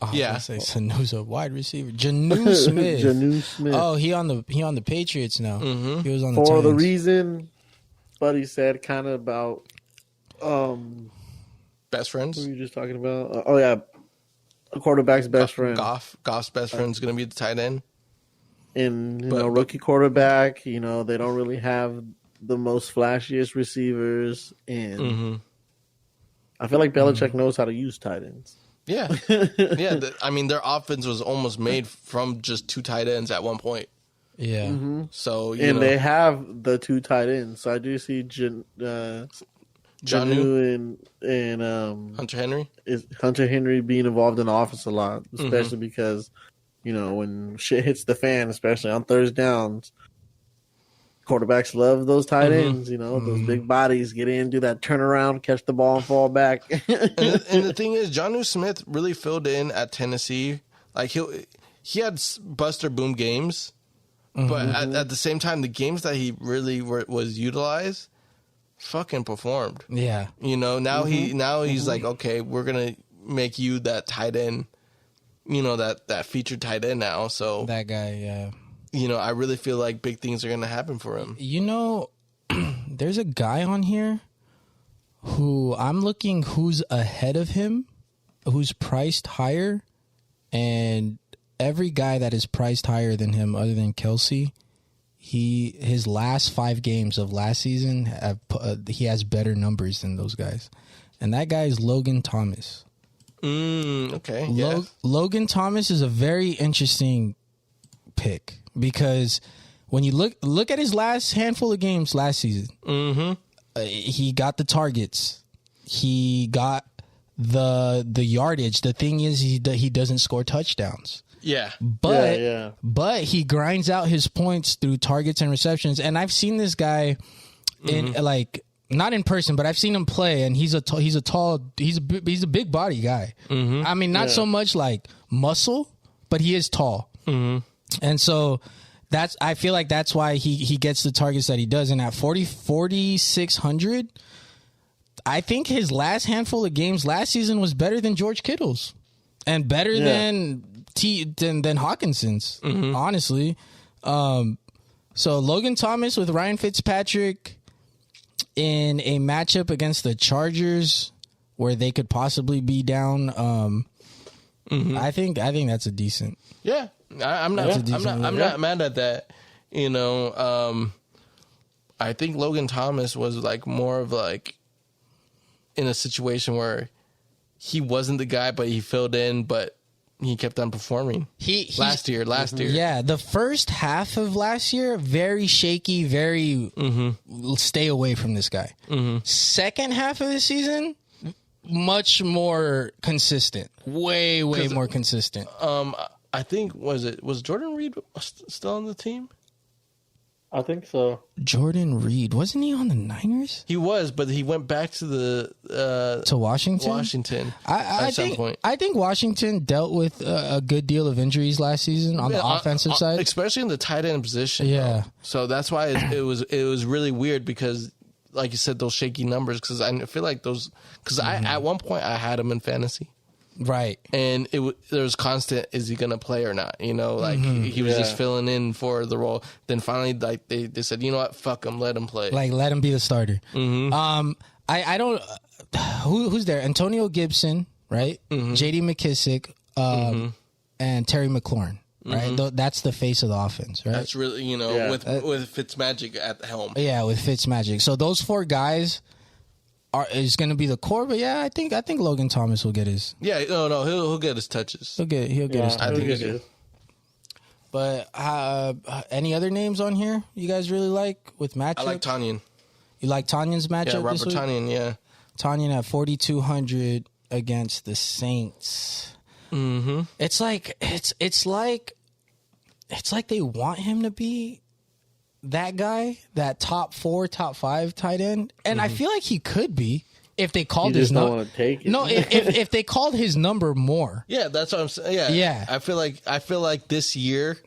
Oh, yeah, I say Sanu's a wide receiver. Jonnu Smith. Jonnu Smith. Oh, he on the Patriots now. He was on the for Titans. the reason Spuddy said, kind of about best friends. What were you just talking about? A quarterback's best friend. Goff's best friend is going to be the tight end. And rookie quarterback. They don't really have the most flashiest receivers, and I feel like Belichick knows how to use tight ends. Yeah, yeah. Their offense was almost made from just two tight ends at one point. Yeah. So they have the two tight ends. So I do see Jonnu and Hunter Henry. Is Hunter Henry being involved in the offense a lot, especially because when shit hits the fan, especially on third downs. Quarterbacks love those tight ends, those big bodies get in, do that turnaround, catch the ball, and fall back. and the thing is, Jonnu Smith really filled in at Tennessee. Like he had Buster Boom games, but at the same time, the games that he really was utilized, fucking performed. Yeah, now he's like, okay, we're gonna make you that tight end, that featured tight end now. So that guy, yeah. I really feel like big things are going to happen for him. There's a guy on here who I'm looking who's ahead of him, who's priced higher, and every guy that is priced higher than him other than Kelsey, his last 5 games of last season, he has better numbers than those guys. And that guy is Logan Thomas. Okay. Logan Thomas is a very interesting pick. Because when you look at his last handful of games last season, he got the targets, he got the yardage. The thing is, he doesn't score touchdowns. Yeah, but he grinds out his points through targets and receptions. And I've seen this guy in not in person, but I've seen him play, and he's a big body guy. Not so much like muscle, but he is tall. And so I feel like that's why he gets the targets that he does. And at 4,600, I think his last handful of games last season was better than George Kittle's and better than Hawkinson's, honestly. So Logan Thomas with Ryan Fitzpatrick in a matchup against the Chargers where they could possibly be down. I think that's a decent. Yeah. I'm not mad at that. I think Logan Thomas was like more of like in a situation where he wasn't the guy, but he filled in, but he kept on performing. Last year. Yeah, the first half of last year, very shaky, very stay away from this guy. Second half of the season, much more consistent. Way more consistent. I think was Jordan Reed still on the team? I think so. Jordan Reed, wasn't he on the Niners? He was, but he went back to to Washington. At some point. I think Washington dealt with a good deal of injuries last season on the offensive side, especially in the tight end position. Yeah, though. So that's why it was really weird because, like you said, those shaky numbers. Because I feel like those. Because at one point I had him in fantasy. Right. And there was constant, is he going to play or not? He was just filling in for the role. Then finally, like they said, you know what? Fuck him. Let him play. Like, let him be the starter. I don't, who's there? Antonio Gibson, right? J.D. McKissick, and Terry McLaurin, right? That's the face of the offense, right? That's really, with Fitzmagic at the helm. Yeah, with Fitzmagic. So those 4 guys, is going to be the core. But yeah, I think Logan Thomas will get his. Yeah, no, he'll get his touches. He'll get his touches. I think he'll get. But any other names on here you guys really like with matchups? I like Tanyan. You like Tanyan's matchup? Yeah, Robert Tanyan. Yeah, Tanyan at 4,200 against the Saints. Mm-hmm. It's like they want him to be that guy, that top 4, top 5 tight end, and I feel like he could be if they called his number. Want to take it. No, if they called his number more. Yeah, that's what I'm saying. Yeah. I feel like this year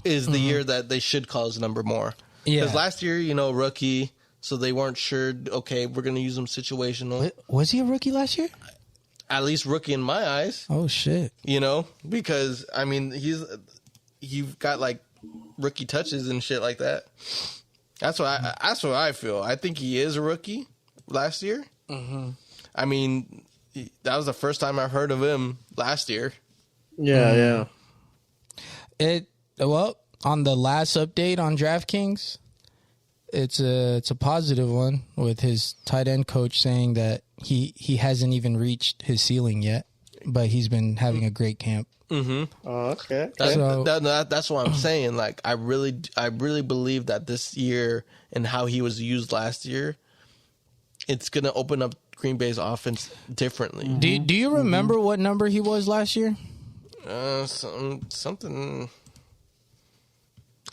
is the year that they should call his number more. Yeah, because last year, rookie, so they weren't sure. Okay, we're going to use him situational. Was he a rookie last year? At least rookie in my eyes. Oh shit! Because I mean, you've got like rookie touches and shit like that. That's what I feel. I think he is a rookie last year. Mm-hmm. I mean, that was the first time I heard of him last year. Yeah, Well, on the last update on DraftKings, it's a positive one with his tight end coach saying that he hasn't even reached his ceiling yet, but he's been having a great camp. Mm-hmm. Oh, okay. That's what I'm saying. Like, I really believe that this year and how he was used last year, it's gonna open up Green Bay's offense differently. Do you remember what number he was last year? Something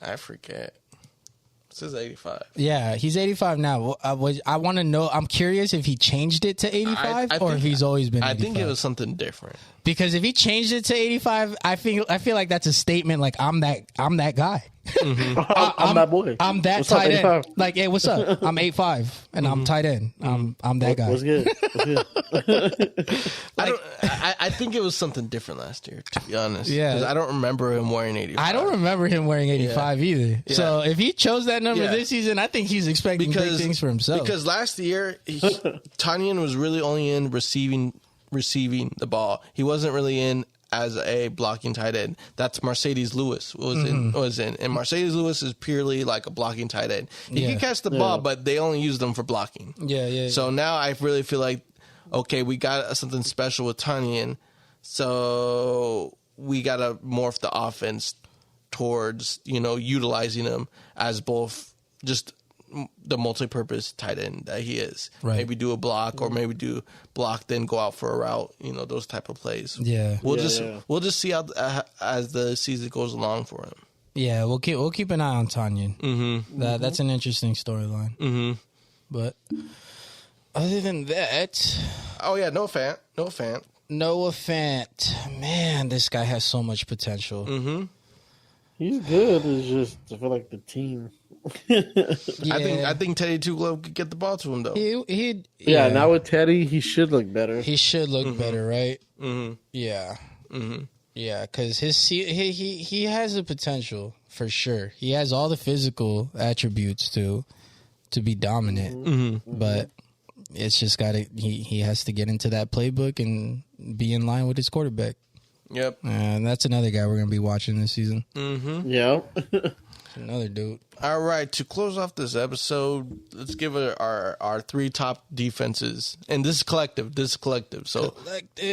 I forget. It says 85. Yeah, he's 85 now. I want to know. I'm curious if he changed it to 85 or if he's always been 85. I think it was something different. Because if he changed it to 85, I feel like that's a statement. Like I'm that guy. Mm-hmm. I'm that boy. I'm that what's tight up, end. Like, hey, what's up? I'm 8'5", and I'm tight end. I'm that guy. What's good? I think it was something different last year, to be honest. Yeah, because I don't remember him wearing 85. I don't remember him wearing 85 either. Yeah. So if he chose that number this season, I think he's expecting big things for himself. Because last year, Tanyan was really only in receiving the ball. He wasn't really in as a blocking tight end. That's Mercedes Lewis was in. And Mercedes Lewis is purely like a blocking tight end. He can catch the ball, but they only use them for blocking. Yeah. So now I really feel like, okay, we got something special with Tanyan, so we got to morph the offense towards, utilizing him as both just the multi-purpose tight end that he is. Right. Maybe do a block or maybe do block, then go out for a route, those type of plays. Yeah. We'll just see how as the season goes along for him. Yeah, we'll keep an eye on Tanyan. Mm-hmm. That's an interesting storyline. Mm-hmm. But other than that, oh yeah, Noah Fant. Man, this guy has so much potential. Mm-hmm. He's good. It's just I feel like the team. I think Teddy Two Glove could get the ball to him though. Now with Teddy, he should look better. He should look better, right? Mm-hmm. Yeah. Mm-hmm. Yeah, because he has the potential for sure. He has all the physical attributes to be dominant, but it's just he has to get into that playbook and be in line with his quarterback. Yep, and that's another guy we're gonna be watching this season. Mm-hmm. Yeah, another dude. All right, to close off this episode, let's give it our 3 top defenses, and this is collective. So,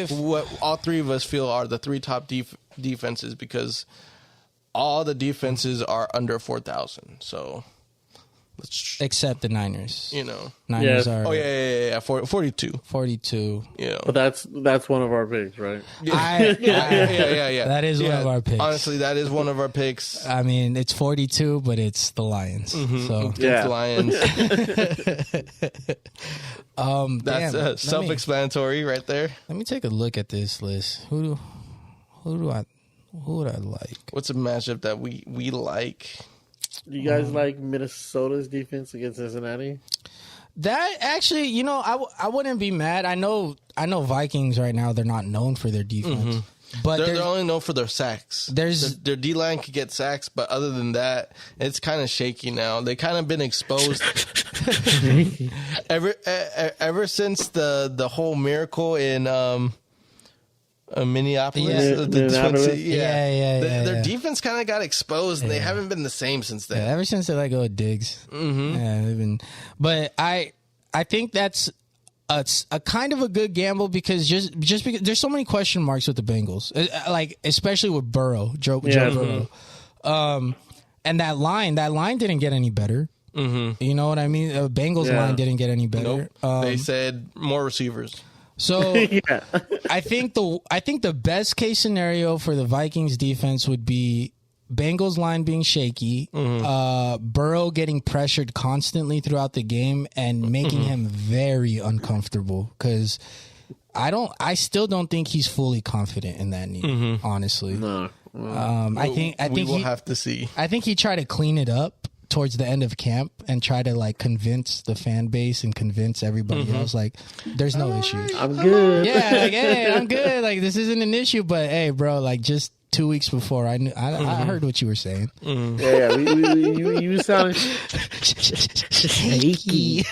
what all 3 of us feel are the 3 top defenses, because all the defenses are under 4,000. So, except the Niners. Niners are. Oh yeah. 42. 42. Yeah, but that's one of our picks, right? Yeah. That is one of our picks. Honestly, that is one of our picks. I mean, it's 42, but it's the Lions. Mm-hmm. So the Lions. That's self-explanatory right there. Let me take a look at this list. Who would I like? What's a matchup that we like? Do you guys like Minnesota's defense against Cincinnati? That actually, I wouldn't be mad. I know Vikings right now, they're not known for their defense. But they're only known for their sacks. Their D-line could get sacks, but other than that, it's kind of shaky now. They kind of been exposed ever since the whole miracle in Minneapolis. Their defense kind of got exposed, and they haven't been the same since then. Yeah, ever since they let go of Diggs. Mm-hmm. Yeah, they've been. But I think that's it's a kind of a good gamble because just because there's so many question marks with the Bengals, like especially with Joe Burrow, and that line didn't get any better. Mm-hmm. You know what I mean? The Bengals line didn't get any better. Nope. They said more receivers. So I think the best case scenario for the Vikings defense would be Bengals line being shaky, Burrow getting pressured constantly throughout the game and making him very uncomfortable because I still don't think he's fully confident in that knee. Honestly, No. I think we'll have to see. I think he tried to clean it up towards the end of camp and try to like convince the fan base and convince everybody else like there's no issues. I'm good. Yeah, like hey, I'm good. Like this isn't an issue, but hey, bro, like just 2 weeks before I heard what you were saying. Yeah, you sound shaky.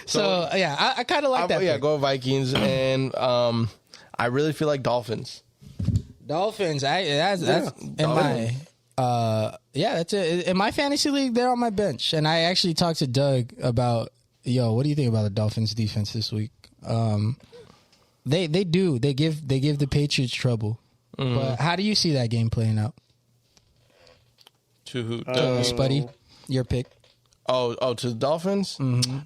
So yeah, I kind of like that. Yeah, go Vikings, and I really feel like Dolphins. Dolphins. That's in my. That's it. In my fantasy league, they're on my bench, and I actually talked to Doug about, what do you think about the Dolphins defense this week? They give the Patriots trouble, but how do you see that game playing out? To who? Spuddy, your pick. Oh, to the Dolphins.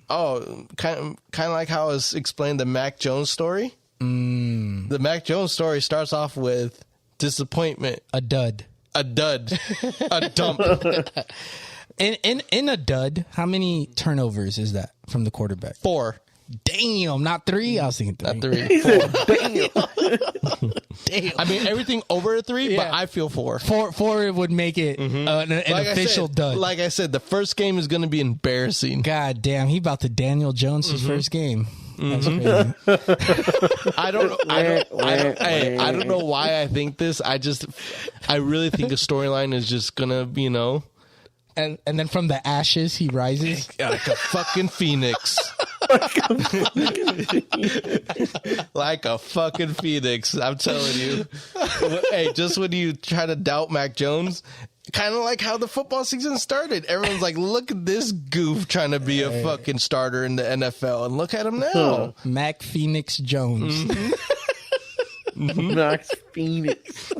Oh, kind of like how I was explained the Mac Jones story. The Mac Jones story starts off with disappointment, A dud. a dump. In a dud, how many turnovers is that from the quarterback? 4. Damn, not 3. I was thinking 3. Not 3. 4. Damn. I mean, everything over a 3, but Yeah. I feel 4. 4 would make it an official dud. Like I said, the first game is going to be embarrassing. God damn, he about to Daniel Jones his first game. That's crazy. I don't know why I think this. I really think a storyline is just gonna, And then from the ashes he rises. like a fucking phoenix. Like a fucking phoenix, I'm telling you. Hey, just when you try to doubt Mac Jones, kind of like how the football season started. Everyone's like, look at this goof trying to be a fucking starter in the NFL, and look at him now. Mac Phoenix Jones. Max Phoenix.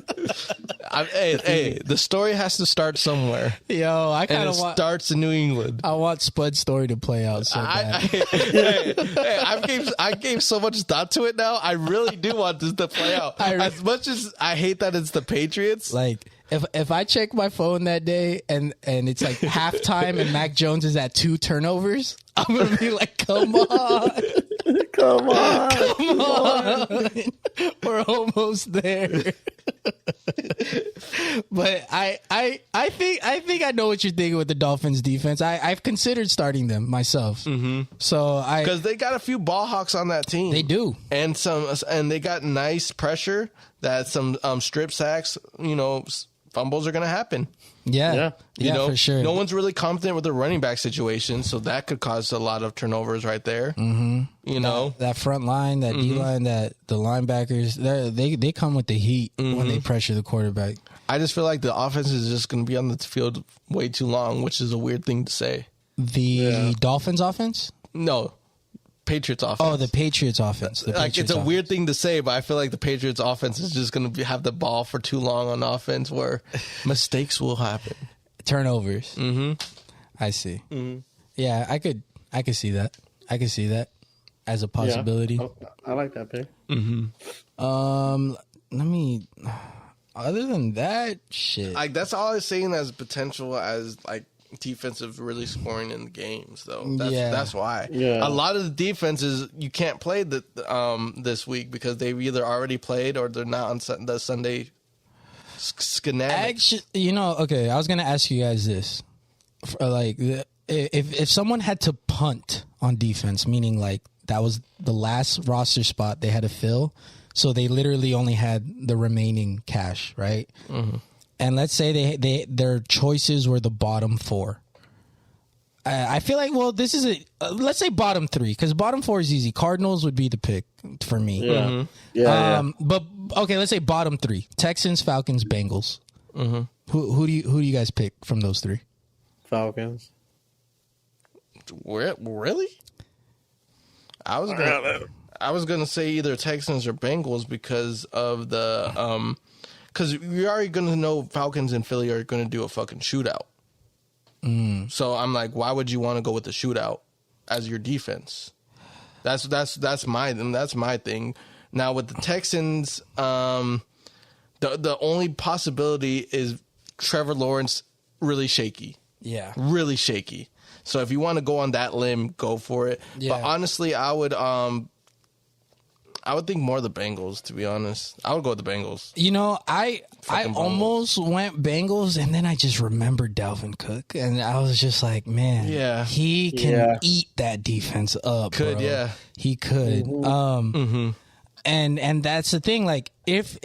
Hey, the story has to start somewhere. Yo, I kind And of it want. starts in New England. I want Spud's story to play out so bad. I gave so much thought to it now. I really do want this to play out. As much as I hate that it's the Patriots. Like if I check my phone that day and it's like halftime and Mac Jones is at 2 turnovers, I'm gonna be like, come on. Come on. We're almost there. But I think I know what you're thinking with the Dolphins defense. I've considered starting them myself. So Because they got a few ball hawks on that team. they do. And they got nice pressure that some strip sacks, fumbles are going to happen. Yeah, for sure. No one's really confident with the running back situation, so that could cause a lot of turnovers right there. That front line, that D line, that the linebackers, they come with the heat when they pressure the quarterback. I just feel like the offense is just going to be on the field way too long, which is a weird thing to say. The Dolphins offense? No, Patriots offense. Oh, the Patriots offense. It's a weird thing to say, but I feel like the Patriots offense is just going to have the ball for too long on offense where mistakes will happen. Turnovers. I see. Yeah, I could see that. I could see that as a possibility. Yeah. I like that pick. Let me. Other than that, shit. Like that's all I was saying as potential as like defensive really scoring in the games though. That's why. Yeah. A lot of the defenses you can't play this week because they've either already played or they're not on the Sunday schematics. Actually, okay, I was gonna ask you guys this. Like, if someone had to punt on defense, meaning like that was the last roster spot they had to fill, so they literally only had the remaining cash, right? And let's say their choices were the bottom 4. I feel like, well, this is let's say bottom 3, because bottom 4 is easy. Cardinals would be the pick for me. Yeah. Yeah. But okay, let's say bottom 3: Texans, Falcons, Bengals. Who do you guys pick from those 3? Falcons. Really? I was gonna say either Texans or Bengals because of the because you're already gonna know Falcons and Philly are gonna do a fucking shootout. So I'm like, why would you want to go with the shootout as your defense? That's my thing. Now with the Texans, the only possibility is Trevor Lawrence really shaky. Yeah, really shaky. So if you want to go on that limb, go for it. Yeah. But honestly, I would think more of the Bengals, to be honest. I would go with the Bengals. You know, I almost went Bengals, and then I just remembered Dalvin Cook, and I was just like, man, he can eat that defense up. Could, bro. Yeah. He could. And that's the thing, like, if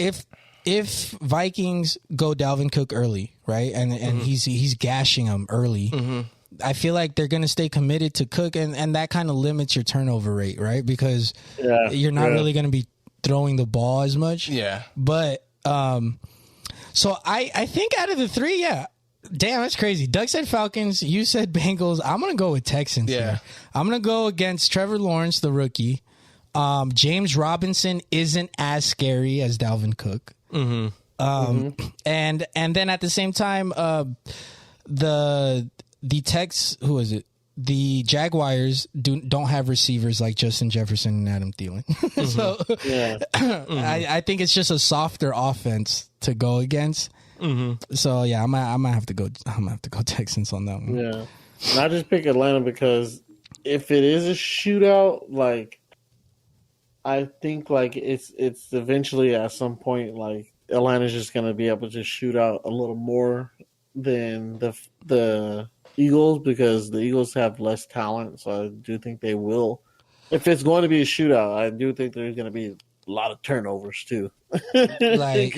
Vikings go Dalvin Cook early, right, and he's gashing them early, I feel like they're going to stay committed to Cook, and that kind of limits your turnover rate, right? Because you're not really going to be throwing the ball as much. Yeah. But so I think out of the three, damn, that's crazy. Doug said Falcons. You said Bengals. I'm going to go with Texans. Yeah. Here. I'm going to go against Trevor Lawrence, the rookie. James Robinson isn't as scary as Dalvin Cook. And then at the same time, the Tex, who is it? The Jaguars don't have receivers like Justin Jefferson and Adam Thielen. So I think it's just a softer offense to go against. So yeah, I might have to go. I'm gonna have to go Texans on that one. Yeah, and I just pick Atlanta because if it is a shootout, like I think like it's eventually at some point like Atlanta's just gonna be able to shoot out a little more than the Eagles because the Eagles have less talent, so I do think they will. If it's going to be a shootout, I do think there's going to be a lot of turnovers too. Like,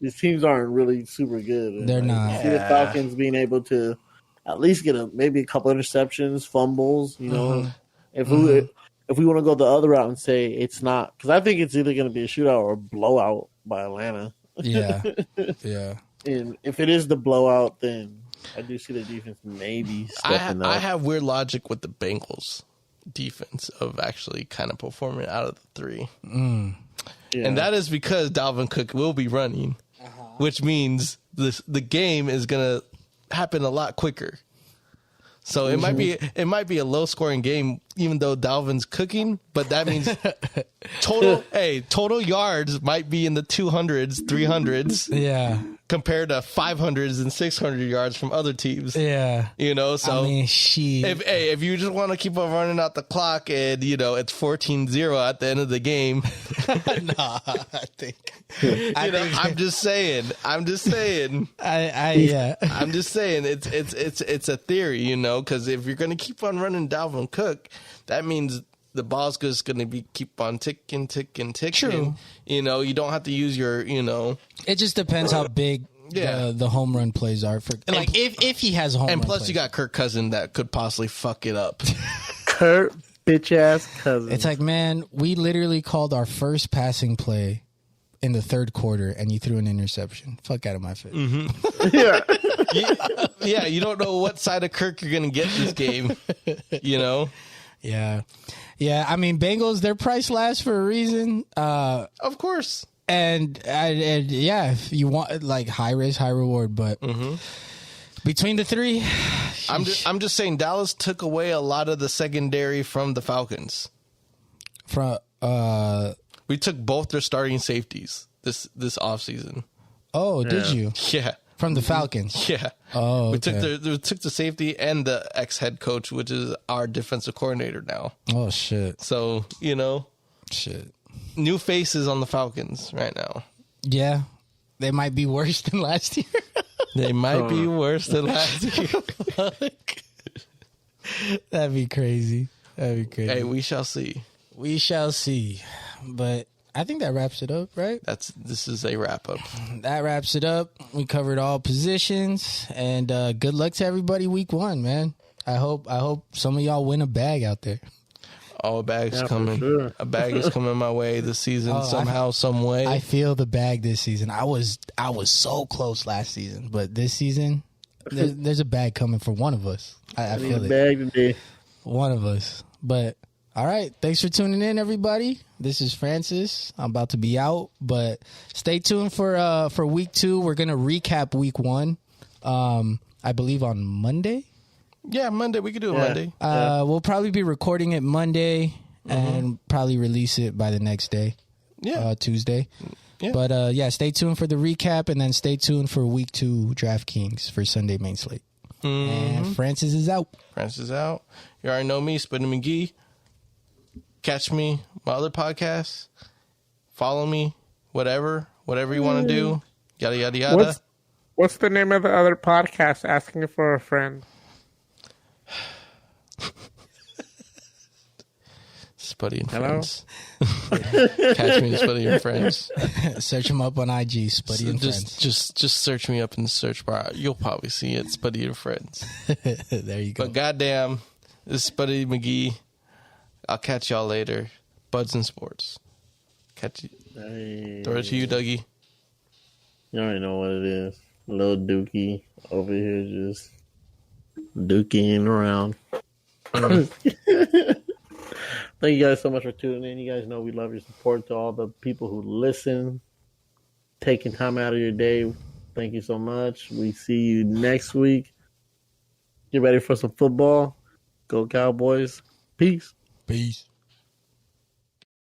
these teams aren't really super good. And they're not. See the Falcons being able to at least get maybe a couple interceptions, fumbles. You know, if we want to go the other route and say it's not, because I think it's either going to be a shootout or a blowout by Atlanta. Yeah. And if it is the blowout, then I do see the defense maybe stepping up. I have weird logic with the Bengals defense of actually kind of performing out of the three. And that is because Dalvin Cook will be running, which means the game is going to happen a lot quicker. So it might be a low scoring game, even though Dalvin's cooking, but that means total yards might be in the 200s, 300s. Yeah. Compared to 500s and 600 yards from other teams. Yeah. You know, so I mean, if you just want to keep on running out the clock and, you know, it's 14-0 at the end of the game. I'm just saying. I'm just saying it's a theory, you know, because if you're going to keep on running Dalvin Cook, that means the ball's just going to be keep on ticking. True. You know, you don't have to use your, you know. It just depends how big the home run plays are. Like, if he has a home run. And plus, you got Kirk Cousins that could possibly fuck it up. Kirk bitch-ass Cousins. It's like, man, we literally called our first passing play in the third quarter, and you threw an interception. Fuck out of my face. Yeah, you don't know what side of Kirk you're going to get this game, you know? Yeah. Yeah, I mean, Bengals, they're priced last for a reason. Of course. And yeah, if you want, like, high risk, high reward, but between the three... I'm just saying Dallas took away a lot of the secondary from the Falcons. We took both their starting safeties this offseason. Oh, did you? Yeah. From the Falcons? Yeah. Oh, okay. We took the safety and the ex-head coach, which is our defensive coordinator now. Oh, shit. So, you know. Shit. New faces on the Falcons right now. Yeah. They might be worse than last year. They might be worse than last year. That'd be crazy. Hey, we shall see. We shall see. But I think that wraps it up, right? This is a wrap up. That wraps it up. We covered all positions, and good luck to everybody week 1, man. I hope some of y'all win a bag out there. Oh, a bag's coming. Sure. A bag is coming my way this season somehow, some way. I feel the bag this season. I was so close last season, but this season there's a bag coming for one of us. I feel it. Bag today. One of us. But all right, thanks for tuning in, everybody. This is Francis. I'm about to be out, but stay tuned for week 2. We're gonna recap week 1. I believe on Monday. Yeah, Monday. We could do it Monday. We'll probably be recording it Monday and probably release it by the next day. Yeah, Tuesday. Yeah. But stay tuned for the recap, and then stay tuned for week 2 Draftkings for Sunday main slate. And Francis is out. You already know me, Spuddy McGee. Catch me, my other podcasts. Follow me, whatever you want to do. Yada, yada, yada. What's the name of the other podcast? Asking for a friend. Spuddy and Friends. Catch me, Spuddy and Friends. Search him up on IG, Spuddy and Friends. Just search me up in the search bar. You'll probably see it, Spuddy and Friends. There you go. But goddamn, this is Spuddy McGee. I'll catch y'all later. Buds and Sports. Catch you. Hey. Throw it to you, Dougie. You already know what it is. Little Dookie over here just dookie around. Thank you guys so much for tuning in. You guys know we love your support. To all the people who listen, taking time out of your day, thank you so much. We see you next week. Get ready for some football. Go Cowboys. Peace. Peace.